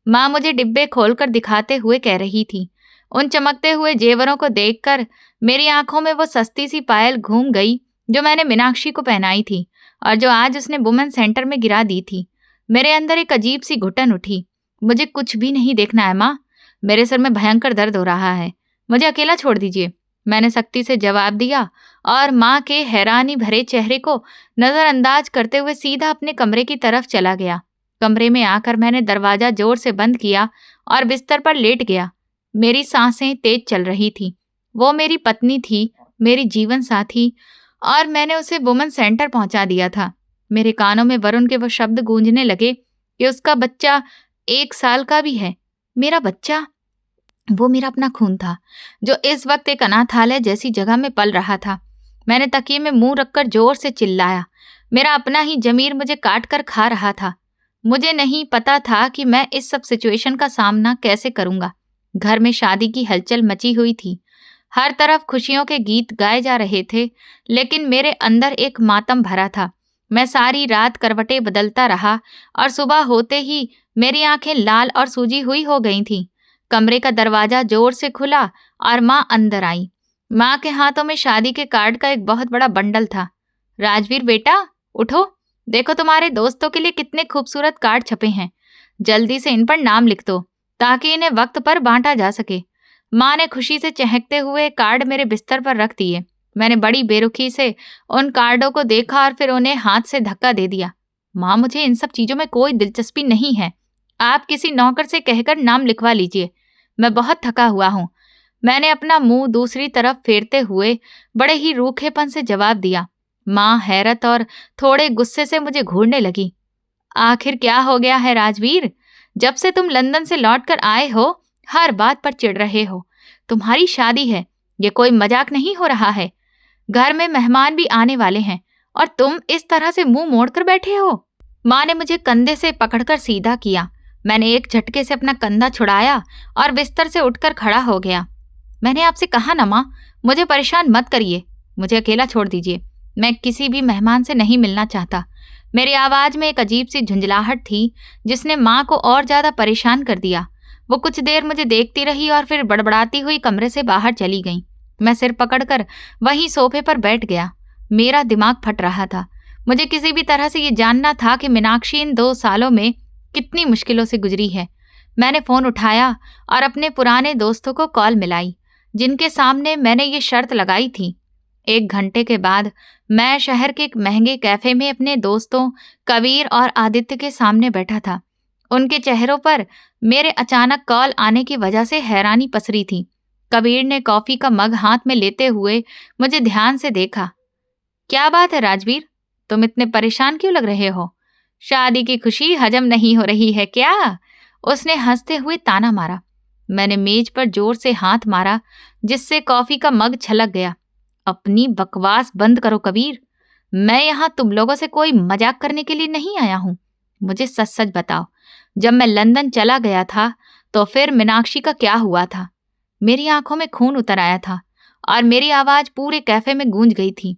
माँ मुझे डिब्बे खोलकर दिखाते हुए कह रही थी। उन चमकते हुए जेवरों को देखकर मेरी आंखों में वो सस्ती सी पायल घूम गई जो मैंने मीनाक्षी को पहनाई थी और जो आज उसने वुमेन सेंटर में गिरा दी थी। मेरे अंदर एक अजीब सी घुटन उठी। मुझे कुछ भी नहीं देखना है माँ। मेरे सर में भयंकर दर्द हो रहा है। मुझे अकेला छोड़ दीजिए, मैंने सख्ती से जवाब दिया और माँ के हैरानी भरे चेहरे को नजरअंदाज करते हुए सीधा अपने कमरे की तरफ चला गया। कमरे में आकर मैंने दरवाजा जोर से बंद किया और बिस्तर पर लेट गया। मेरी सांसें तेज चल रही थी। वो मेरी पत्नी थी, मेरी जीवन साथी, और मैंने उसे वुमेन सेंटर पहुंचा दिया था। मेरे कानों में वरुण के वो शब्द गूंजने लगे कि उसका बच्चा 1 साल का भी है। मेरा बच्चा, वो मेरा अपना खून था जो इस वक्त एक अनाथालय जैसी जगह में पल रहा था। मैंने तकिए में मुंह रखकर जोर से चिल्लाया। मेरा अपना ही जमीर मुझे काट कर खा रहा था। मुझे नहीं पता था कि मैं इस सब सिचुएशन का सामना कैसे करूंगा। घर में शादी की हलचल मची हुई थी। हर तरफ खुशियों के गीत गाए जा रहे थे, लेकिन मेरे अंदर एक मातम भरा था। मैं सारी रात करवटें बदलता रहा और सुबह होते ही मेरी आंखें लाल और सूजी हुई हो गई थीं। कमरे का दरवाजा जोर से खुला और माँ अंदर आई। माँ के हाथों में शादी के कार्ड का एक बहुत बड़ा बंडल था। राजवीर बेटा, उठो, देखो तुम्हारे दोस्तों के लिए कितने खूबसूरत कार्ड छपे हैं। जल्दी से इन पर नाम लिख दो ताकि इन्हें वक्त पर बांटा जा सके। माँ ने खुशी से चहकते हुए कार्ड मेरे बिस्तर पर रख दिए। मैंने बड़ी बेरुखी से उन कार्डों को देखा और फिर उन्हें हाथ से धक्का दे दिया। माँ, मुझे इन सब चीजों में कोई दिलचस्पी नहीं है। आप किसी नौकर से कहकर नाम लिखवा लीजिए। मैं बहुत थका हुआ हूँ। मैंने अपना मुंह दूसरी तरफ फेरते हुए बड़े ही रूखेपन से जवाब दिया। माँ हैरत और थोड़े गुस्से से मुझे घूरने लगी। आखिर क्या हो गया है राजवीर? जब से तुम लंदन से लौटकर आए हो हर बात पर चिढ़ रहे हो। तुम्हारी शादी है, ये कोई मजाक नहीं हो रहा है। घर में मेहमान भी आने वाले हैं और तुम इस तरह से मुंह मोड़कर बैठे हो। माँ ने मुझे कंधे से पकड़कर सीधा किया। मैंने एक झटके से अपना कंधा छुड़ाया और बिस्तर से उठकर खड़ा हो गया। मैंने आपसे कहा ना माँ, मुझे परेशान मत करिए, मुझे अकेला छोड़ दीजिए। मैं किसी भी मेहमान से नहीं मिलना चाहता। मेरी आवाज में एक अजीब सी झुंझलाहट थी जिसने माँ को और ज्यादा परेशान कर दिया। वो कुछ देर मुझे देखती रही और फिर बड़बड़ाती हुई कमरे से बाहर चली गई। मैं सिर पकड़कर वहीं सोफे पर बैठ गया। मेरा दिमाग फट रहा था। मुझे किसी भी तरह से ये जानना था कि मीनाक्षी इन 2 सालों में कितनी मुश्किलों से गुजरी है। मैंने फोन उठाया और अपने पुराने दोस्तों को कॉल मिलाई, जिनके सामने मैंने ये शर्त लगाई थी। 1 घंटे के बाद मैं शहर के एक महंगे कैफे में अपने दोस्तों कबीर और आदित्य के सामने बैठा था। उनके चेहरों पर मेरे अचानक कॉल आने की वजह से हैरानी पसरी थी। कबीर ने कॉफी का मग हाथ में लेते हुए मुझे ध्यान से देखा। क्या बात है राजवीर, तुम इतने परेशान क्यों लग रहे हो? शादी की खुशी हजम नहीं हो रही है क्या? उसने हंसते हुए ताना मारा। मैंने मेज पर जोर से हाथ मारा, जिससे कॉफी का मग छलक गया। अपनी बकवास बंद करो कबीर, मैं यहाँ तुम लोगों से कोई मजाक करने के लिए नहीं आया हूँ। मुझे सच सच बताओ, जब मैं लंदन चला गया था तो फिर मीनाक्षी का क्या हुआ था? मेरी आंखों में खून उतर आया था और मेरी आवाज पूरे कैफे में गूंज गई थी।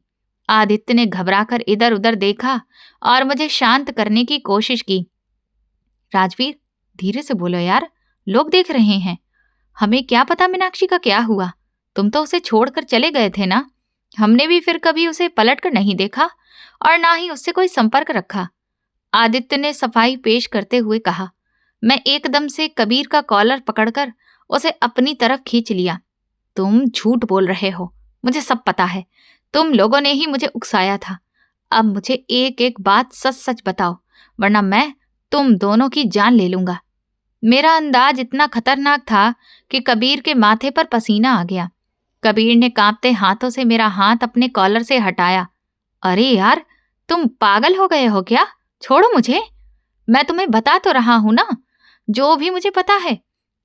आदित्य ने घबराकर इधर उधर देखा और मुझे शांत करने की कोशिश की। राजवीर, धीरे से बोलो यार, लोग देख रहे हैं। हमें क्या पता मीनाक्षी का क्या हुआ? तुम तो उसे छोड़कर चले गए थे ना। हमने भी फिर कभी उसे पलट कर नहीं देखा और ना ही उससे कोई संपर्क रखा। आदित्य ने सफाई पेश करते हुए कहा। मैं एकदम से कबीर का कॉलर पकड़कर उसे अपनी तरफ खींच लिया। तुम झूठ बोल रहे हो, मुझे सब पता है। तुम लोगों ने ही मुझे उकसाया था। अब मुझे एक एक बात सच सच बताओ, वरना मैं तुम दोनों की जान ले लूंगा। मेरा अंदाज इतना खतरनाक था कि कबीर के माथे पर पसीना आ गया। कबीर ने कांपते हाथों से मेरा हाथ अपने कॉलर से हटाया। अरे यार, तुम पागल हो गए हो क्या? छोड़ो मुझे, मैं तुम्हें बता तो रहा हूं ना जो भी मुझे पता है।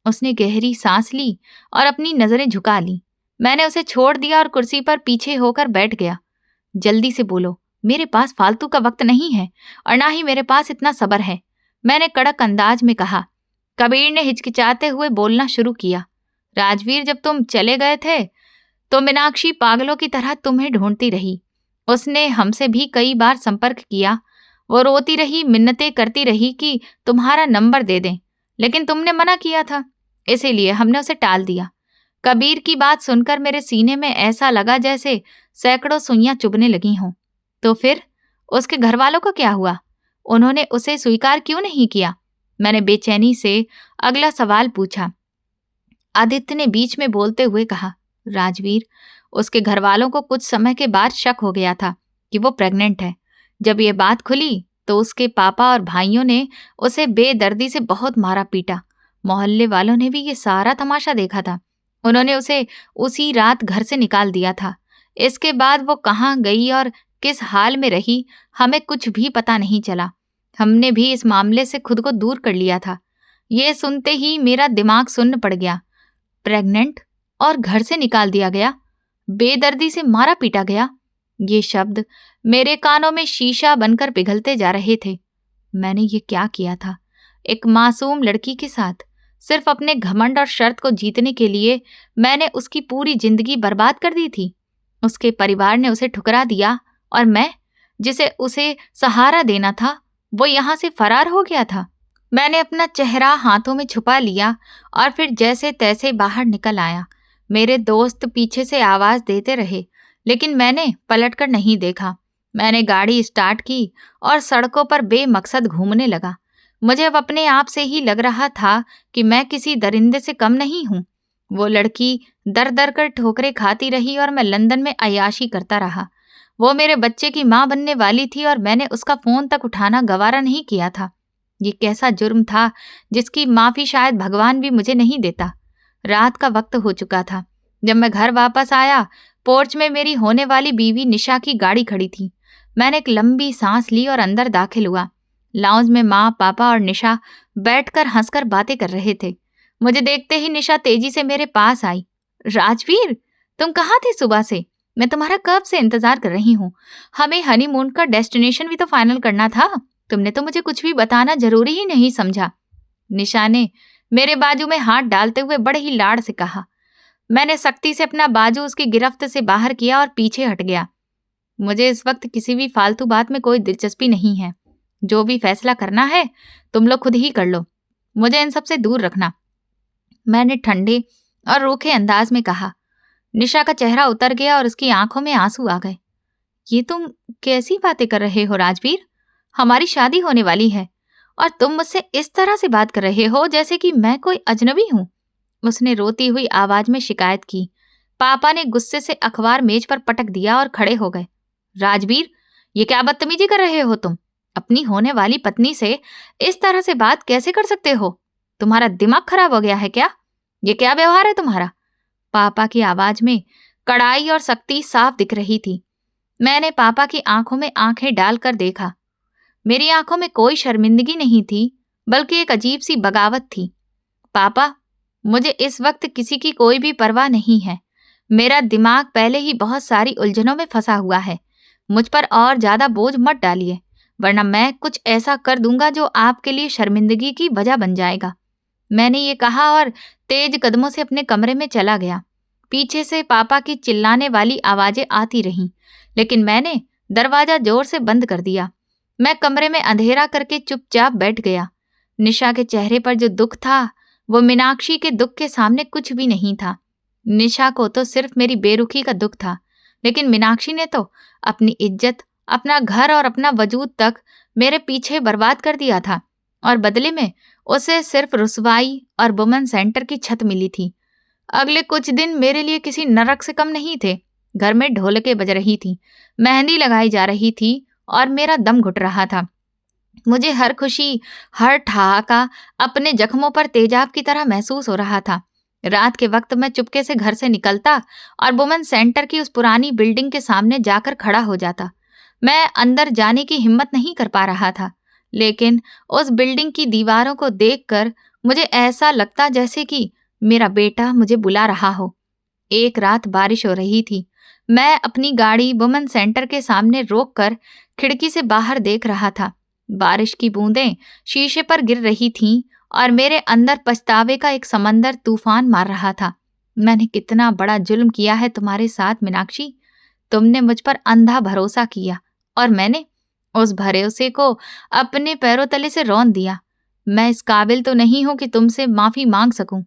उसने गहरी सांस ली और अपनी नजरें झुका ली। मैंने उसे छोड़ दिया और कुर्सी पर पीछे होकर बैठ गया। जल्दी से बोलो, मेरे पास फालतू का वक्त नहीं है और ना ही मेरे पास इतना सब्र है, मैंने कड़क अंदाज में कहा। कबीर ने हिचकिचाते हुए बोलना शुरू किया। राजवीर, जब तुम चले गए थे तो मीनाक्षी पागलों की तरह तुम्हें ढूंढती रही। उसने हमसे भी कई बार संपर्क किया। वो रोती रही, मिन्नतें करती रही कि तुम्हारा नंबर दे दें, लेकिन तुमने मना किया था, इसीलिए हमने उसे टाल दिया। कबीर की बात सुनकर मेरे सीने में ऐसा लगा जैसे सैकड़ों सुइयां चुभने लगी हों। तो फिर उसके घर वालों का क्या हुआ? उन्होंने उसे स्वीकार क्यों नहीं किया? मैंने बेचैनी से अगला सवाल पूछा। आदित्य ने बीच में बोलते हुए कहा। राजवीर, उसके घर वालों को कुछ समय के बाद शक हो गया था कि वो प्रेग्नेंट है। जब ये बात खुली तो उसके पापा और भाइयों ने उसे बेदर्दी से बहुत मारा पीटा। मोहल्ले वालों ने भी ये सारा तमाशा देखा था। उन्होंने उसे उसी रात घर से निकाल दिया था। इसके बाद वो कहाँ गई और किस हाल में रही, हमें कुछ भी पता नहीं चला। हमने भी इस मामले से खुद को दूर कर लिया था। ये सुनते ही मेरा दिमाग सुन्न पड़ गया। प्रेग्नेंट और घर से निकाल दिया गया, बेदर्दी से मारा पीटा गया। ये शब्द मेरे कानों में शीशा बनकर पिघलते जा रहे थे। मैंने ये क्या किया था? एक मासूम लड़की के साथ सिर्फ अपने घमंड और शर्त को जीतने के लिए मैंने उसकी पूरी जिंदगी बर्बाद कर दी थी। उसके परिवार ने उसे ठुकरा दिया और मैं, जिसे उसे सहारा देना था, वो यहाँ से फरार हो गया था। मैंने अपना चेहरा हाथों में छुपा लिया और फिर जैसे तैसे बाहर निकल आया। मेरे दोस्त पीछे से आवाज देते रहे, लेकिन मैंने पलटकर नहीं देखा। मैंने गाड़ी स्टार्ट की और सड़कों पर बेमकसद घूमने लगा। मुझे अब अपने आप से ही लग रहा था कि मैं किसी दरिंदे से कम नहीं हूँ। वो लड़की दर दर कर ठोकरें खाती रही और मैं लंदन में अय्याशी करता रहा। वो मेरे बच्चे की माँ बनने वाली थी और मैंने उसका फोन तक उठाना गवारा नहीं किया था। ये कैसा जुर्म था जिसकी माफी शायद भगवान भी मुझे नहीं देता। रात का वक्त हो चुका था। जब मैं घर वापस आया, पोर्च में मेरी होने वाली बीवी निशा की गाड़ी खड़ी थी। मैंने एक लंबी सांस ली और अंदर दाखिल हुआ। लाउंज में माँ, पापा और निशा बैठकर हंसकर बातें कर रहे थे। मुझे देखते ही निशा तेजी से मेरे पास आई। राजवीर, तुम कहाँ थे सुबह से? मैं तुम्हारा कब से इंतजार कर रही हूँ। हमें हनीमून का डेस्टिनेशन भी तो फाइनल करना था। तुमने तो मुझे कुछ भी बताना जरूरी ही नहीं समझा। निशा ने मेरे बाजू में हाथ डालते हुए बड़े ही लाड़ से कहा। मैंने सख्ती से अपना बाजू उसकी गिरफ्त से बाहर किया और पीछे हट गया। मुझे इस वक्त किसी भी फालतू बात में कोई दिलचस्पी नहीं है। जो भी फैसला करना है तुम लोग खुद ही कर लो, मुझे इन सब से दूर रखना, मैंने ठंडे और रूखे अंदाज में कहा। निशा का चेहरा उतर गया और उसकी आंखों में आंसू आ गए। ये तुम कैसी बातें कर रहे हो राजवीर? हमारी शादी होने वाली है और तुम मुझसे इस तरह से बात कर रहे हो जैसे कि मैं कोई अजनबी हूं। उसने रोती हुई आवाज में शिकायत की। पापा ने गुस्से से अखबार मेज पर पटक दिया और खड़े हो गए। राजवीर, ये क्या बदतमीजी कर रहे हो तुम? अपनी होने वाली पत्नी से इस तरह से बात कैसे कर सकते हो? तुम्हारा दिमाग खराब हो गया है क्या? ये क्या व्यवहार है तुम्हारा? पापा की आवाज में कड़ाई और सख्ती साफ दिख रही थी। मैंने पापा की आंखों में आंखें डालकर देखा। मेरी आंखों में कोई शर्मिंदगी नहीं थी, बल्कि एक अजीब सी बगावत थी। पापा, मुझे इस वक्त किसी की कोई भी परवाह नहीं है। मेरा दिमाग पहले ही बहुत सारी उलझनों में फंसा हुआ है। मुझ पर और ज्यादा बोझ मत डालिए, वरना मैं कुछ ऐसा कर दूंगा जो आपके लिए शर्मिंदगी की वजह बन जाएगा। मैंने ये कहा और तेज कदमों से अपने कमरे में चला गया। पीछे से पापा की चिल्लाने वाली आवाजें आती रहीं, लेकिन मैंने दरवाजा जोर से बंद कर दिया। मैं कमरे में अंधेरा करके चुपचाप बैठ गया। निशा के चेहरे पर जो दुख था, वो मीनाक्षी के दुख के सामने कुछ भी नहीं था। निशा को तो सिर्फ मेरी बेरुखी का दुख था, लेकिन मीनाक्षी ने तो अपनी इज्जत, अपना घर और अपना वजूद तक मेरे पीछे बर्बाद कर दिया था, और बदले में उसे सिर्फ रुसवाई और वुमेन सेंटर की छत मिली थी। अगले कुछ दिन मेरे लिए किसी नरक से कम नहीं थे। घर में ढोलकें बज रही थी, मेहंदी लगाई जा रही थी और मेरा दम घुट रहा था। मुझे हर खुशी, हर ठहाका अपने जख्मों पर तेजाब की तरह महसूस हो रहा था। रात के वक्त मैं चुपके से घर से निकलता और वुमेन सेंटर की उस पुरानी बिल्डिंग के सामने जाकर खड़ा हो जाता। मैं अंदर जाने की हिम्मत नहीं कर पा रहा था, लेकिन उस बिल्डिंग की दीवारों को देखकर मुझे ऐसा लगता जैसे कि मेरा बेटा मुझे बुला रहा हो। एक रात बारिश हो रही थी। मैं अपनी गाड़ी वुमेन सेंटर के सामने रोककर खिड़की से बाहर देख रहा था। बारिश की बूंदें शीशे पर गिर रही थीं और मेरे अंदर पछतावे का एक समंदर तूफान मार रहा था। मैंने कितना बड़ा जुल्म किया है तुम्हारे साथ मीनाक्षी। तुमने मुझ पर अंधा भरोसा किया और मैंने उस भरोसे को अपने पैरों तले से रौंद दिया। मैं इस काबिल तो नहीं हूं कि तुमसे माफी मांग सकूं।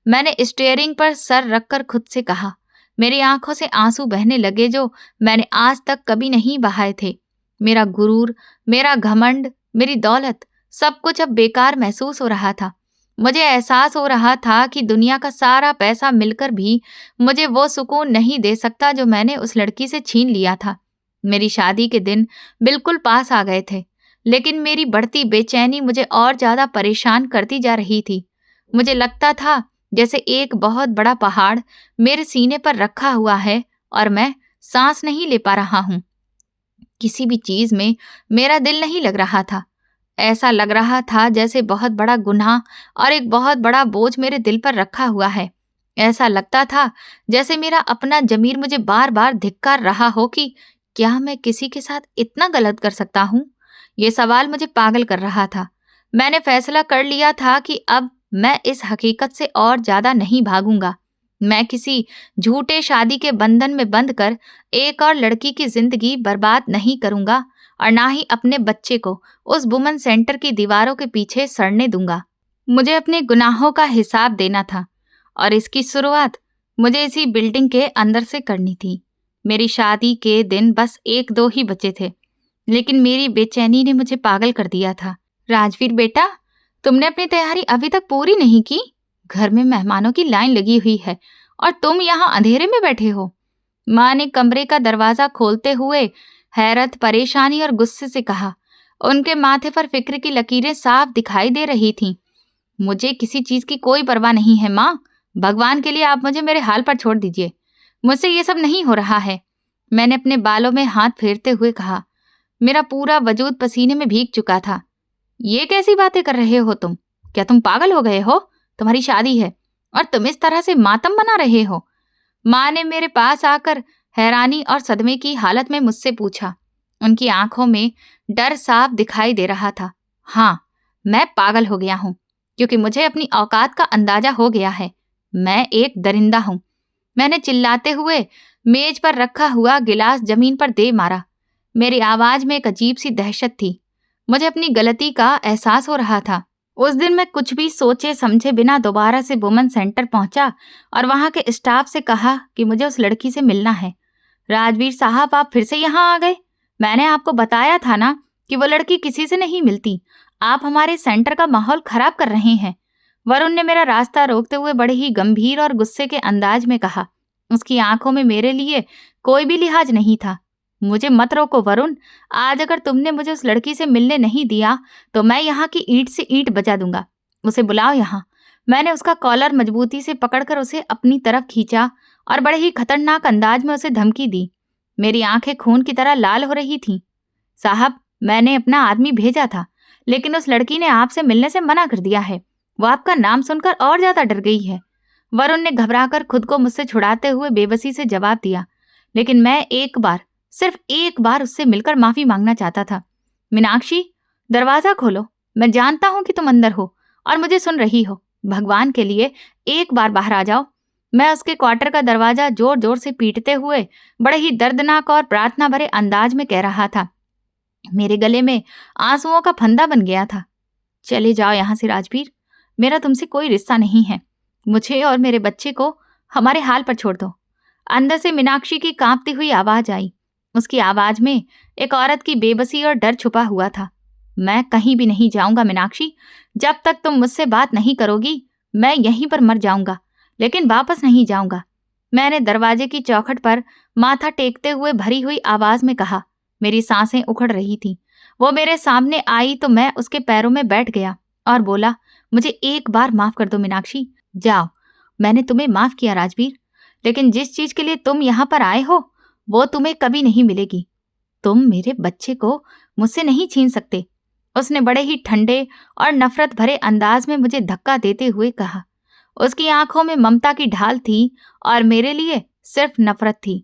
मैंने स्टीयरिंग पर सर रखकर खुद से कहा। मेरी आंखों से आंसू बहने लगे जो मैंने आज तक कभी नहीं बहाए थे। मेरा गुरूर, मेरा घमंड, मेरी दौलत, सब कुछ अब बेकार महसूस हो रहा था। मुझे एहसास हो रहा था कि दुनिया का सारा पैसा मिलकर भी मुझे वो सुकून नहीं दे सकता जो मैंने उस लड़की से छीन लिया था। मेरी शादी के दिन बिल्कुल पास आ गए थे, लेकिन मेरी बढ़ती बेचैनी मुझे और ज्यादा परेशान करती जा रही थी। मुझे लगता था जैसे एक बहुत बड़ा पहाड़ मेरे सीने पर रखा हुआ है और मैं सांस नहीं ले पा रहा हूं। किसी भी चीज में मेरा दिल नहीं लग रहा था। ऐसा लग रहा था जैसे बहुत बड़ा गुनाह और एक बहुत बड़ा बोझ मेरे दिल पर रखा हुआ है। ऐसा लगता था जैसे मेरा अपना जमीर मुझे बार बार धिक्कार रहा हो कि क्या मैं किसी के साथ इतना गलत कर सकता हूँ? ये सवाल मुझे पागल कर रहा था। मैंने फैसला कर लिया था कि अब मैं इस हकीकत से और ज्यादा नहीं भागूंगा। मैं किसी झूठे शादी के बंधन में बंधकर एक और लड़की की जिंदगी बर्बाद नहीं करूंगा और ना ही अपने बच्चे को उस वुमेन सेंटर की दीवारों के पीछे सड़ने दूंगा। मुझे अपने गुनाहों का हिसाब देना था और इसकी शुरुआत मुझे इसी बिल्डिंग के अंदर से करनी थी। मेरी शादी के दिन बस 1-2 ही बचे थे, लेकिन मेरी बेचैनी ने मुझे पागल कर दिया था। राजवीर बेटा, तुमने अपनी तैयारी अभी तक पूरी नहीं की। घर में मेहमानों की लाइन लगी हुई है और तुम यहाँ अंधेरे में बैठे हो। माँ ने कमरे का दरवाजा खोलते हुए हैरत, परेशानी और गुस्से से कहा। उनके माथे पर फिक्र की लकीरें साफ दिखाई दे रही थीं। मुझे किसी चीज की कोई परवाह नहीं है माँ। भगवान के लिए आप मुझे मेरे हाल पर छोड़ दीजिए। मुझसे ये सब नहीं हो रहा है। मैंने अपने बालों में हाथ फेरते हुए कहा। मेरा पूरा वजूद पसीने में भीग चुका था। ये कैसी बातें कर रहे हो तुम? क्या तुम पागल हो गए हो? तुम्हारी शादी है और तुम इस तरह से मातम मना रहे हो। माँ ने मेरे पास आकर हैरानी और सदमे की हालत में मुझसे पूछा। उनकी आंखों में डर साफ दिखाई दे रहा था। हाँ, मैं पागल हो गया हूँ, क्योंकि मुझे अपनी औकात का अंदाजा हो गया है। मैं एक दरिंदा हूँ। मैंने चिल्लाते हुए मेज पर रखा हुआ गिलास जमीन पर दे मारा। मेरी आवाज में एक अजीब सी दहशत थी। मुझे अपनी गलती का एहसास हो रहा था। उस दिन मैं कुछ भी सोचे समझे बिना दोबारा से वुमेन सेंटर पहुंचा और वहां के स्टाफ से कहा कि मुझे उस लड़की से मिलना है। राजवीर साहब, आप फिर से यहाँ आ गए। मैंने आपको बताया था ना कि वो लड़की किसी से नहीं मिलती। आप हमारे सेंटर का माहौल खराब कर रहे हैं। वरुण ने मेरा रास्ता रोकते हुए बड़े ही गंभीर और गुस्से के अंदाज में कहा। उसकी आंखों में मेरे लिए कोई भी लिहाज नहीं था। मुझे मत रोको वरुण, आज अगर तुमने मुझे उस लड़की से मिलने नहीं दिया तो मैं यहाँ की ईंट से ईंट बजा दूंगा। उसे बुलाओ यहाँ। मैंने उसका कॉलर मजबूती से पकड़कर उसे अपनी तरफ खींचा और बड़े ही खतरनाक अंदाज में उसे धमकी दी। मेरी आंखें खून की तरह लाल हो रही थीं। साहब, मैंने अपना आदमी भेजा था, लेकिन उस लड़की ने आपसे मिलने से मना कर दिया है। वो आपका नाम सुनकर और ज्यादा डर गई है। वरुण ने घबराकर खुद को मुझसे छुड़ाते हुए बेबसी से जवाब दिया। लेकिन मैं एक बार, सिर्फ एक बार उससे मिलकर माफी मांगना चाहता था। मीनाक्षी, दरवाजा खोलो। मैं जानता हूं कि तुम अंदर हो और मुझे सुन रही हो। भगवान के लिए एक बार बाहर आ जाओ। मैं उसके क्वार्टर का दरवाजा जोर जोर से पीटते हुए बड़े ही दर्दनाक और प्रार्थना भरे अंदाज में कह रहा था। मेरे गले में आंसुओं का फंदा बन गया था। चले जाओ यहां से राजवीर, मेरा तुमसे कोई रिश्ता नहीं है। मुझे और मेरे बच्चे को हमारे हाल पर छोड़ दो। अंदर से मीनाक्षी की कांपती हुई आवाज आई। उसकी आवाज में एक औरत की बेबसी और डर छुपा हुआ था। मैं कहीं भी नहीं जाऊंगा मीनाक्षी। जब तक तुम मुझसे बात नहीं करोगी मैं यहीं पर मर जाऊंगा, लेकिन वापस नहीं जाऊंगा। मैंने दरवाजे की चौखट पर माथा टेकते हुए भरी हुई आवाज में कहा। मेरी सांसें उखड़ रही थीं। वो मेरे सामने आई तो मैं उसके पैरों में बैठ गया और बोला, मुझे एक बार माफ कर दो मीनाक्षी। जाओ, मैंने तुम्हें माफ किया राजवीर, लेकिन जिस चीज के लिए तुम यहाँ पर आए हो वो तुम्हें कभी नहीं मिलेगी। तुम मेरे बच्चे को मुझसे नहीं छीन सकते। उसने बड़े ही ठंडे और नफरत भरे अंदाज में मुझे धक्का देते हुए कहा। उसकी आंखों में ममता की ढाल थी और मेरे लिए सिर्फ नफरत थी।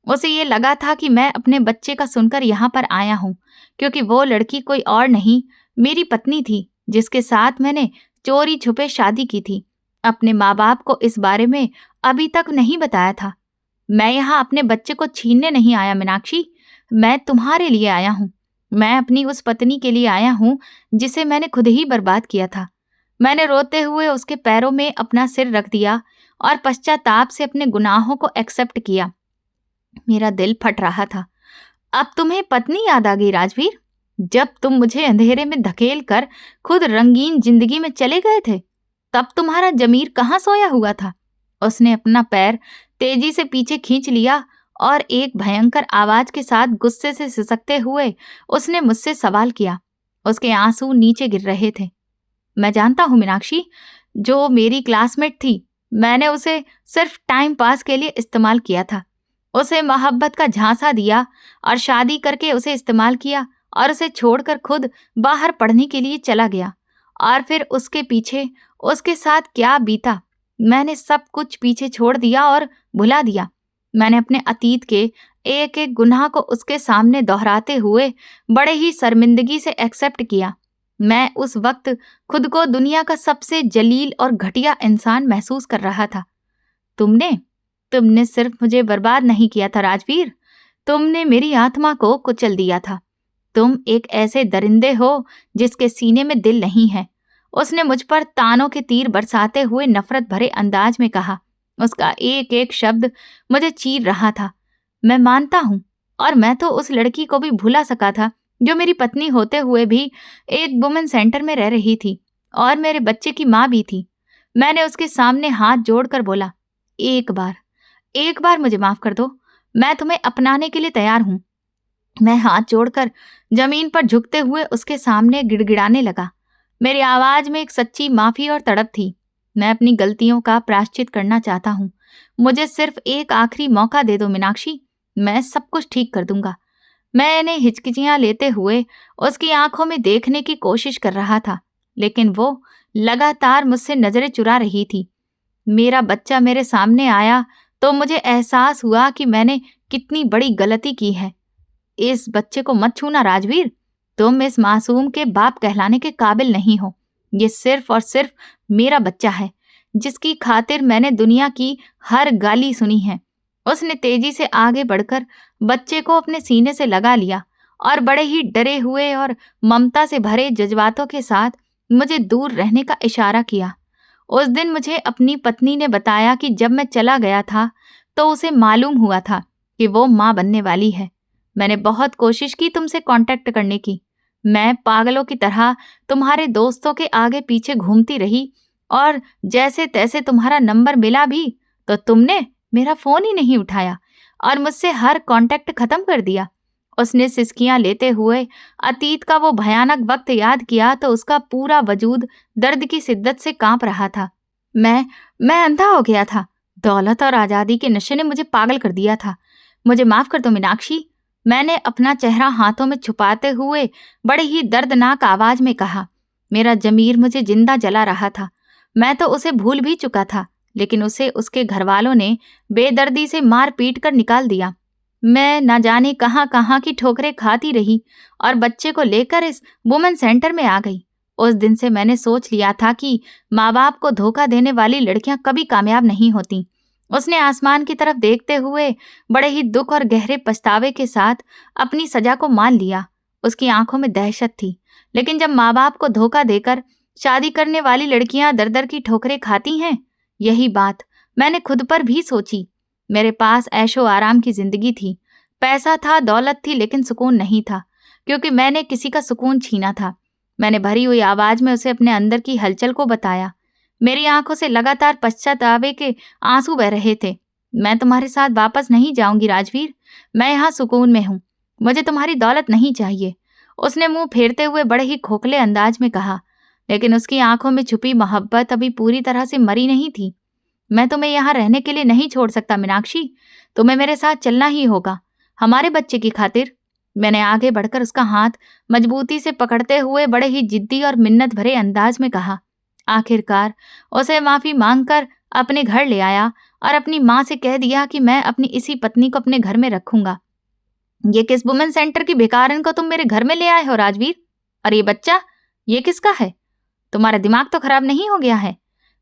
उसे ये लगा था कि मैं अपने बच्चे का सुनकर यहाँ पर आया हूँ, क्योंकि वो लड़की कोई और नहीं, मेरी पत्नी थी, जिसके साथ मैंने चोरी छुपे शादी की थी। अपने माँ बाप को इस बारे में अभी तक नहीं बताया था। मैं यहाँ अपने बच्चे को छीनने नहीं आया मीनाक्षी, मैं तुम्हारे लिए आया हूँ। मैं अपनी उस पत्नी के लिए आया हूँ जिसे मैंने खुद ही बर्बाद किया था। मैंने रोते हुए उसके पैरों में अपना सिर रख दिया और पश्चाताप से अपने गुनाहों को एक्सेप्ट किया। मेरा दिल फट रहा था। अब तुम्हें पत्नी याद आ गई राजवीर? जब तुम मुझे अंधेरे में धकेल कर खुद रंगीन जिंदगी में चले गए थे, तब तुम्हारा जमीर कहाँ सोया हुआ था? उसने अपना पैर तेजी से पीछे खींच लिया और एक भयंकर आवाज के साथ गुस्से से सिसकते हुए उसने मुझसे सवाल किया। उसके आंसू नीचे गिर रहे थे। मैं जानता हूँ मीनाक्षी, जो मेरी क्लासमेट थी, मैंने उसे सिर्फ टाइम पास के लिए इस्तेमाल किया था। उसे मोहब्बत का झांसा दिया और शादी करके उसे इस्तेमाल किया और उसे छोड़कर खुद बाहर पढ़ने के लिए चला गया। और फिर उसके पीछे उसके साथ क्या बीता, मैंने सब कुछ पीछे छोड़ दिया और भुला दिया। मैंने अपने अतीत के एक एक गुनाह को उसके सामने दोहराते हुए बड़े ही शर्मिंदगी से एक्सेप्ट किया। मैं उस वक्त खुद को दुनिया का सबसे जलील और घटिया इंसान महसूस कर रहा था। तुमने सिर्फ मुझे बर्बाद नहीं किया था राजवीर, तुमने मेरी आत्मा को कुचल दिया था। तुम एक ऐसे दरिंदे हो जिसके सीने में दिल नहीं है। उसने मुझ पर तानों के तीर बरसाते हुए नफरत भरे अंदाज में कहा। उसका एक एक शब्द मुझे चीर रहा था। मैं मानता हूं, और मैं तो उस लड़की को भी भुला सका था जो मेरी पत्नी होते हुए भी एक वुमेन सेंटर में रह रही थी और मेरे बच्चे की माँ भी थी। मैंने उसके सामने हाथ जोड़कर बोला, एक बार मुझे माफ कर दो, मैं तुम्हें अपनाने के लिए तैयार हूं। मैं हाथ जोड़कर जमीन पर झुकते हुए उसके सामने गिड़गिड़ाने लगा। मेरी आवाज में एक सच्ची माफी और तड़प थी। मैं अपनी गलतियों का प्रायश्चित करना चाहता हूँ। मुझे सिर्फ एक आखिरी मौका दे दो मीनाक्षी, मैं सब कुछ ठीक कर दूंगा। मैंने हिचकिचियां लेते हुए उसकी आंखों में देखने की कोशिश कर रहा था, लेकिन वो लगातार मुझसे नजरें चुरा रही थी। मेरा बच्चा मेरे सामने आया तो मुझे एहसास हुआ कि मैंने कितनी बड़ी गलती की है। इस बच्चे को मत छूना राजवीर, तुम इस मासूम के बाप कहलाने के काबिल नहीं हो। ये सिर्फ और सिर्फ मेरा बच्चा है, जिसकी खातिर मैंने दुनिया की हर गाली सुनी है। उसने तेजी से आगे बढ़कर बच्चे को अपने सीने से लगा लिया और बड़े ही डरे हुए और ममता से भरे जज्बातों के साथ मुझे दूर रहने का इशारा किया। उस दिन मुझे अपनी पत्नी ने बताया कि जब मैं चला गया था तो उसे मालूम हुआ था कि वो माँ बनने वाली है। मैंने बहुत कोशिश की तुमसे कांटेक्ट करने की, मैं पागलों की तरह तुम्हारे दोस्तों के आगे पीछे घूमती रही और जैसे तैसे तुम्हारा नंबर मिला भी तो तुमने मेरा फोन ही नहीं उठाया और मुझसे हर कांटेक्ट खत्म कर दिया। उसने सिसकियां लेते हुए अतीत का वो भयानक वक्त याद किया तो उसका पूरा वजूद दर्द की शिद्दत से कांप रहा था। मैं अंधा हो गया था। दौलत और आजादी के नशे ने मुझे पागल कर दिया था। मुझे माफ कर दो मीनाक्षी, मैंने अपना चेहरा हाथों में छुपाते हुए बड़े ही दर्दनाक आवाज में कहा। मेरा जमीर मुझे जिंदा जला रहा था। मैं तो उसे भूल भी चुका था, लेकिन उसे उसके घरवालों ने बेदर्दी से मार पीट कर निकाल दिया। मैं न जाने कहाँ कहाँ की ठोकरें खाती रही और बच्चे को लेकर इस वुमेन सेंटर में आ गई। उस दिन से मैंने सोच लिया था कि माँ बाप को धोखा देने वाली लड़कियां कभी कामयाब नहीं होती। उसने आसमान की तरफ देखते हुए बड़े ही दुख और गहरे पछतावे के साथ अपनी सजा को मान लिया। उसकी आंखों में दहशत थी, लेकिन जब माँ बाप को धोखा देकर शादी करने वाली लड़कियां दर दर की ठोकरें खाती हैं, यही बात मैंने खुद पर भी सोची। मेरे पास ऐशो आराम की जिंदगी थी, पैसा था, दौलत थी, लेकिन सुकून नहीं था, क्योंकि मैंने किसी का सुकून छीना था। मैंने भरी हुई आवाज में उसे अपने अंदर की हलचल को बताया। मेरी आंखों से लगातार पश्चातावे के आंसू बह रहे थे। मैं तुम्हारे साथ वापस नहीं जाऊंगी राजवीर, मैं यहाँ सुकून में हूँ, मुझे तुम्हारी दौलत नहीं चाहिए, उसने मुंह फेरते हुए बड़े ही खोखले अंदाज में कहा। लेकिन उसकी आंखों में छुपी मोहब्बत अभी पूरी तरह से मरी नहीं थी। मैं तुम्हें यहाँ रहने के लिए नहीं छोड़ सकता मीनाक्षी, तुम्हें मेरे साथ चलना ही होगा, हमारे बच्चे की खातिर। मैंने आगे बढ़कर उसका हाथ मजबूती से पकड़ते हुए बड़े ही जिद्दी और मिन्नत भरे अंदाज में कहा। आखिरकार उसे माफी मांगकर अपने घर ले आया और अपनी माँ से कह दिया कि मैं अपनी इसी पत्नी को अपने घर में रखूंगा। ये किस वुमेन सेंटर की भिखारन को तुम मेरे घर में ले आए हो राजवीर? और ये बच्चा, ये किसका है? तुम्हारा दिमाग तो खराब नहीं हो गया है?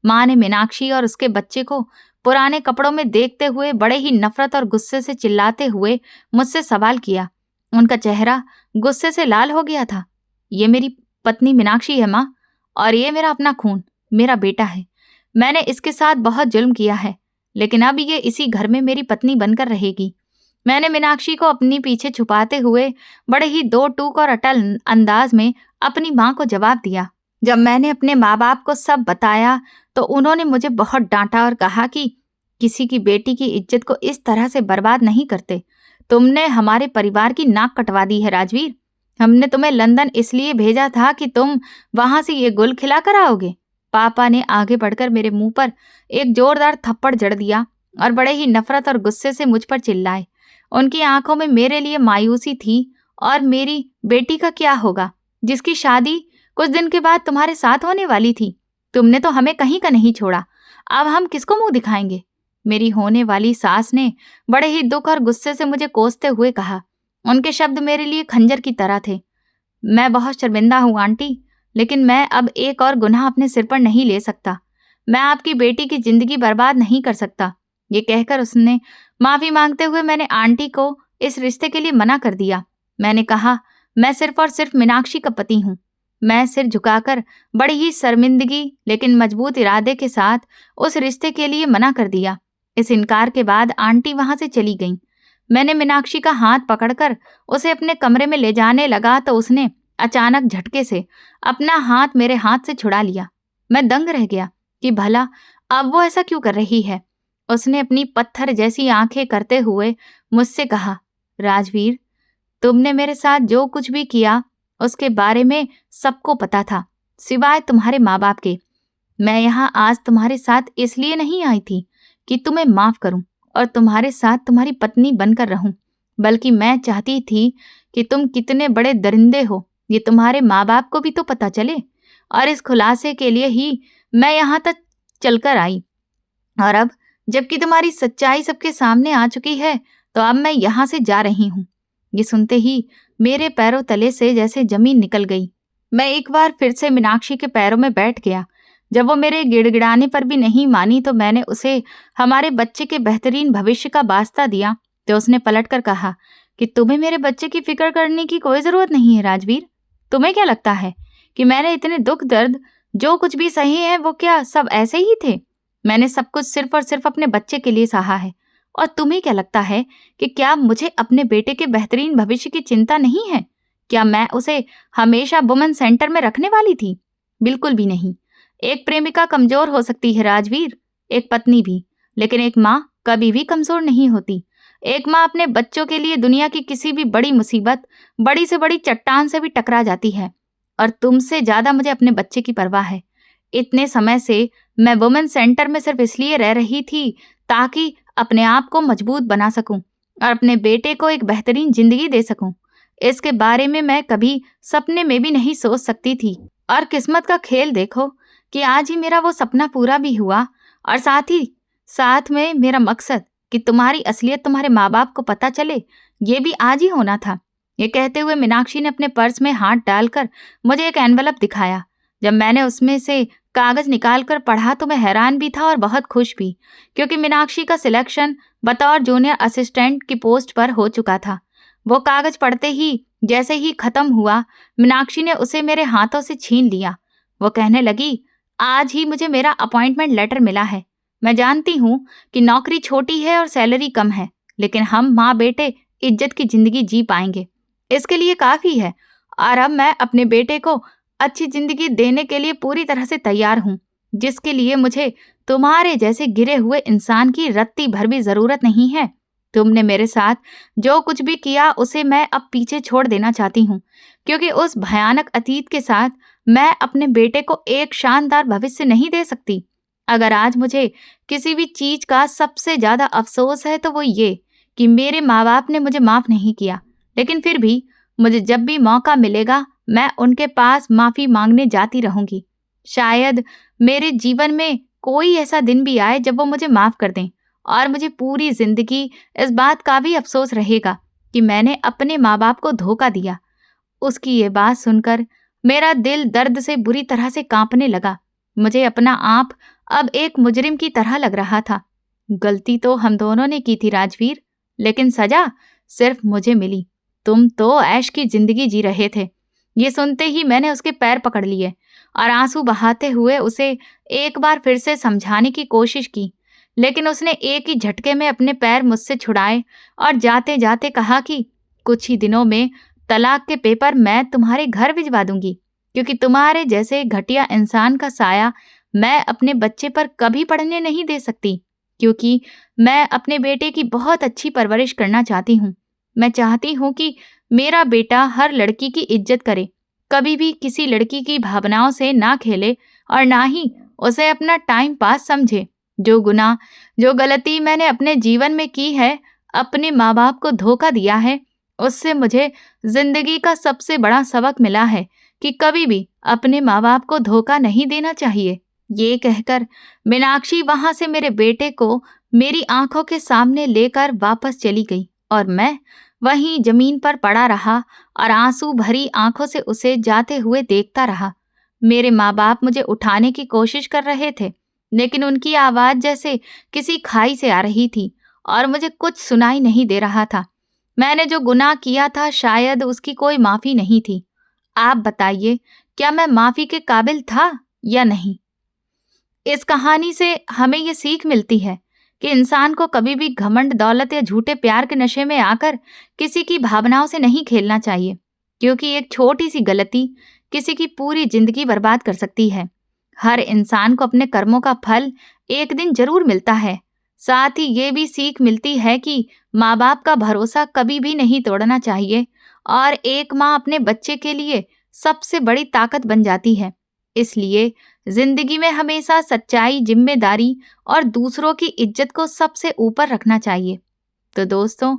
माँ ने मीनाक्षी और उसके बच्चे को पुराने कपड़ों में देखते हुए बड़े ही नफरत और गुस्से से चिल्लाते हुए मुझसे सवाल किया। उनका चेहरा गुस्से से लाल हो गया था। ये मेरी पत्नी मीनाक्षी है माँ, और ये मेरा अपना खून, मेरा बेटा है। मैंने इसके साथ बहुत जुल्म किया है, लेकिन अब ये इसी घर में मेरी पत्नी बनकर रहेगी। मैंने मीनाक्षी को अपनी पीछे छुपाते हुए बड़े ही दो टूक और अटल अंदाज में अपनी माँ को जवाब दिया। जब मैंने अपने माँ बाप को सब बताया तो उन्होंने मुझे बहुत डांटा और कहा कि किसी की बेटी की इज्जत को इस तरह से बर्बाद नहीं करते। तुमने हमारे परिवार की नाक कटवा दी है राजवीर। हमने तुम्हें लंदन इसलिए भेजा था कि तुम वहां से ये गुल खिला कर आओगे। पापा ने आगे बढ़कर मेरे मुंह पर एक जोरदार थप्पड़ जड़ दिया और बड़े ही नफरत और गुस्से से मुझ पर चिल्लाए। उनकी आंखों में मेरे लिए मायूसी थी। और मेरी बेटी का क्या होगा, जिसकी शादी कुछ दिन के बाद तुम्हारे साथ होने वाली थी? तुमने तो हमें कहीं का नहीं छोड़ा, अब हम किसको मुंह दिखाएंगे? मेरी होने वाली सास ने बड़े ही दुख और गुस्से से मुझे कोसते हुए कहा। उनके शब्द मेरे लिए खंजर की तरह थे। मैं बहुत शर्मिंदा हूँ आंटी, लेकिन मैं अब एक और गुनाह अपने सिर पर नहीं ले सकता। मैं आपकी बेटी की जिंदगी बर्बाद नहीं कर सकता। ये कहकर उसने माफी मांगते हुए मैंने आंटी को इस रिश्ते के लिए मना कर दिया। मैंने कहा, मैं सिर्फ और सिर्फ मीनाक्षी का पति हूँ। मैं सिर झुकाकर बड़ी ही शर्मिंदगी लेकिन मजबूत इरादे के साथ उस रिश्ते के लिए मना कर दिया। इस इनकार के बाद आंटी वहां से चली गईं। मैंने मीनाक्षी का हाथ पकड़कर उसे अपने कमरे में ले जाने लगा तो उसने अचानक झटके से अपना हाथ मेरे हाथ से छुड़ा लिया। मैं दंग रह गया कि भला अब वो ऐसा क्यों कर रही है। उसने अपनी पत्थर जैसी आंखें करते हुए मुझसे कहा, राजवीर, तुमने मेरे साथ जो कुछ भी किया उसके बारे में सबको पता था, सिवाय तुम्हारे माँ बाप के। मैं यहाँ आज तुम्हारे साथ इसलिए नहीं आई थी कि तुम्हें माफ करूं और तुम्हारे साथ तुम्हारी पत्नी बनकर रहूं, बल्कि मैं चाहती थी कि तुम कितने बड़े दरिंदे हो ये तुम्हारे माँ बाप को भी तो पता चले। और इस खुलासे के लिए ही मैं यहाँ तक चलकर आई। और अब जबकि तुम्हारी सच्चाई सबके सामने आ चुकी है तो अब मैं यहाँ से जा रही हूँ। ये सुनते ही मेरे पैरों तले से जैसे जमीन निकल गई। मैं एक बार फिर से मीनाक्षी के पैरों में बैठ गया। जब वो मेरे गिड़गिड़ाने पर भी नहीं मानी तो मैंने उसे हमारे बच्चे के बेहतरीन भविष्य का वास्ता दिया। तो उसने पलटकर कहा कि तुम्हें मेरे बच्चे की फिक्र करने की कोई जरूरत नहीं है राजवीर। तुम्हें क्या लगता है कि मैंने इतने दुख दर्द जो कुछ भी सही है वो क्या सब ऐसे ही थे? मैंने सब कुछ सिर्फ और सिर्फ अपने बच्चे के लिए सहा है। और तुम्हें क्या लगता है कि क्या मुझे अपने बेटे के बेहतरीन भविष्य की चिंता नहीं है? क्या मैं उसे हमेशा वुमेन सेंटर में रखने वाली थी? बिल्कुल भी नहीं। एक प्रेमिका कमजोर हो सकती है राजवीर, एक पत्नी भी, लेकिन एक माँ कभी भी कमजोर नहीं होती। एक माँ अपने बच्चों के लिए दुनिया की किसी भी बड़ी मुसीबत, बड़ी से बड़ी चट्टान से भी टकरा जाती है। और तुमसे ज्यादा मुझे अपने बच्चे की परवाह है। इतने समय से मैं वुमेन सेंटर में सिर्फ इसलिए रह रही थी ताकि अपने आप को मजबूत बना सकूं और अपने बेटे को एक बेहतरीन जिंदगी दे सकूं। इसके बारे में मैं कभी सपने में भी नहीं सोच सकती थी। और किस्मत का खेल देखो कि आज ही मेरा वो सपना पूरा भी हुआ, और साथ ही साथ में मेरा मकसद कि तुम्हारी असलियत तुम्हारे माँ बाप को पता चले, ये भी आज ही होना था। ये कहते हुए मीनाक्षी ने अपने पर्स में हाथ डालकर मुझे एक एनवलप दिखाया। जब मैंने उसमें से कागज निकालकर पढ़ा तो मैं हैरान भी था और बहुत खुश भी, क्योंकि मीनाक्षी का सिलेक्शन बतौर जूनियर असिस्टेंट की पोस्ट पर हो चुका था। वो कागज पढ़ते ही जैसे ही खत्म हुआ, मीनाक्षी ने उसे मेरे हाथों से छीन लिया। वो कहने लगी, आज ही मुझे मेरा अपॉइंटमेंट लेटर मिला है। मैं जानती हूँ कि नौकरी छोटी है और सैलरी कम है, लेकिन हम माँ बेटे इज्जत की जिंदगी जी पाएंगे, इसके लिए काफी है। और अब मैं अपने बेटे को अच्छी जिंदगी देने के लिए पूरी तरह से तैयार हूँ, जिसके लिए मुझे तुम्हारे जैसे गिरे हुए इंसान की रत्ती भर भी जरूरत नहीं है। तुमने मेरे साथ जो कुछ भी किया उसे मैं अब पीछे छोड़ देना चाहती हूँ, क्योंकि उस भयानक अतीत के साथ मैं अपने बेटे को एक शानदार भविष्य नहीं दे सकती। अगर आज मुझे किसी भी चीज का सबसे ज्यादा अफसोस है तो वो ये कि मेरे माँ बाप ने मुझे माफ नहीं किया, लेकिन फिर भी मुझे जब भी मौका मिलेगा मैं उनके पास माफी मांगने जाती रहूंगी। शायद मेरे जीवन में कोई ऐसा दिन भी आए जब वो मुझे माफ कर दें, और मुझे पूरी जिंदगी इस बात का भी अफसोस रहेगा कि मैंने अपने माँ बाप को धोखा दिया। उसकी ये बात सुनकर मेरा दिल दर्द से बुरी तरह से कांपने लगा। मुझे अपना आप अब एक मुजरिम की तरह लग रहा था। गलती तो हम दोनों ने की थी राजवीर, लेकिन सजा सिर्फ मुझे मिली। तुम तो ऐश की जिंदगी जी रहे थे। ये सुनते ही मैंने उसके पैर पकड़ लिए और आंसू बहाते हुए उसे एक बार फिर से समझाने की कोशिश की, लेकिन उसने एक ही झटके में अपने पैर मुझसे छुड़ाए और जाते जाते कहा कि कुछ ही दिनों में तलाक के पेपर मैं तुम्हारे घर भिजवा दूंगी, क्योंकि तुम्हारे जैसे घटिया इंसान का साया मैं अपने बच्चे पर कभी पड़ने नहीं दे सकती, क्योंकि मैं अपने बेटे की बहुत अच्छी परवरिश करना चाहती हूँ। मैं चाहती हूँ कि मेरा बेटा हर लड़की की इज्जत करे, कभी भी किसी लड़की की भावनाओं से ना खेले और ना ही उसे अपना टाइम पास समझे। जो गुनाह, जो गलती मैंने अपने जीवन में की है, अपने माँ बाप को धोखा दिया है, उससे मुझे जिंदगी का सबसे बड़ा सबक मिला है कि कभी भी अपने माँ बाप को धोखा नहीं देना चाहिए। ये कहकर मीनाक्षी वहां से मेरे बेटे को मेरी आंखों के सामने लेकर वापस चली गई और मैं वहीं जमीन पर पड़ा रहा और आंसू भरी आंखों से उसे जाते हुए देखता रहा। मेरे माँ बाप मुझे उठाने की कोशिश कर रहे थे, लेकिन उनकी आवाज जैसे किसी खाई से आ रही थी और मुझे कुछ सुनाई नहीं दे रहा था। मैंने जो गुनाह किया था शायद उसकी कोई माफी नहीं थी। आप बताइए, क्या मैं माफी के काबिल था या नहीं? इस कहानी से हमें ये सीख मिलती है कि इंसान को कभी भी घमंड, दौलत या झूठे प्यार के नशे में आकर किसी की भावनाओं से नहीं खेलना चाहिए, क्योंकि एक छोटी सी गलती किसी की पूरी जिंदगी बर्बाद कर सकती है। हर इंसान को अपने कर्मों का फल एक दिन जरूर मिलता है। साथ ही ये भी सीख मिलती है कि माँ बाप का भरोसा कभी भी नहीं तोड़ना चाहिए और एक माँ अपने बच्चे के लिए सबसे बड़ी ताकत बन जाती है। इसलिए जिंदगी में हमेशा सच्चाई, जिम्मेदारी और दूसरों की इज्जत को सबसे ऊपर रखना चाहिए। तो दोस्तों,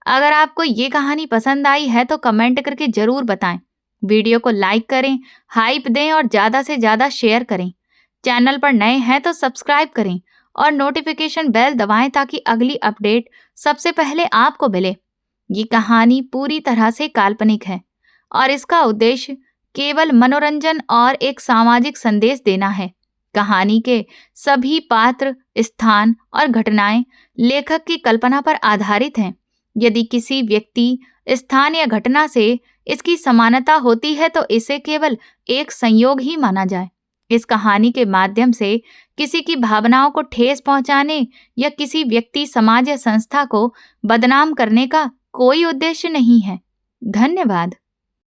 अगर आपको ये कहानी पसंद आई है तो कमेंट करके जरूर बताएं। वीडियो को लाइक करें, हाइप दें और ज़्यादा से ज़्यादा शेयर करें। चैनल पर नए हैं तो सब्सक्राइब करें और नोटिफिकेशन बेल दबाएं ताकि अगली अपडेट सबसे पहले आपको मिले। ये कहानी पूरी तरह से काल्पनिक है और इसका उद्देश्य केवल मनोरंजन और एक सामाजिक संदेश देना है। कहानी के सभी पात्र, स्थान और घटनाएं लेखक की कल्पना पर आधारित हैं। यदि किसी व्यक्ति, स्थान या घटना से इसकी समानता होती है तो इसे केवल एक संयोग ही माना जाए। इस कहानी के माध्यम से किसी की भावनाओं को ठेस पहुंचाने या किसी व्यक्ति, समाज या संस्था को बदनाम करने का कोई उद्देश्य नहीं है। धन्यवाद।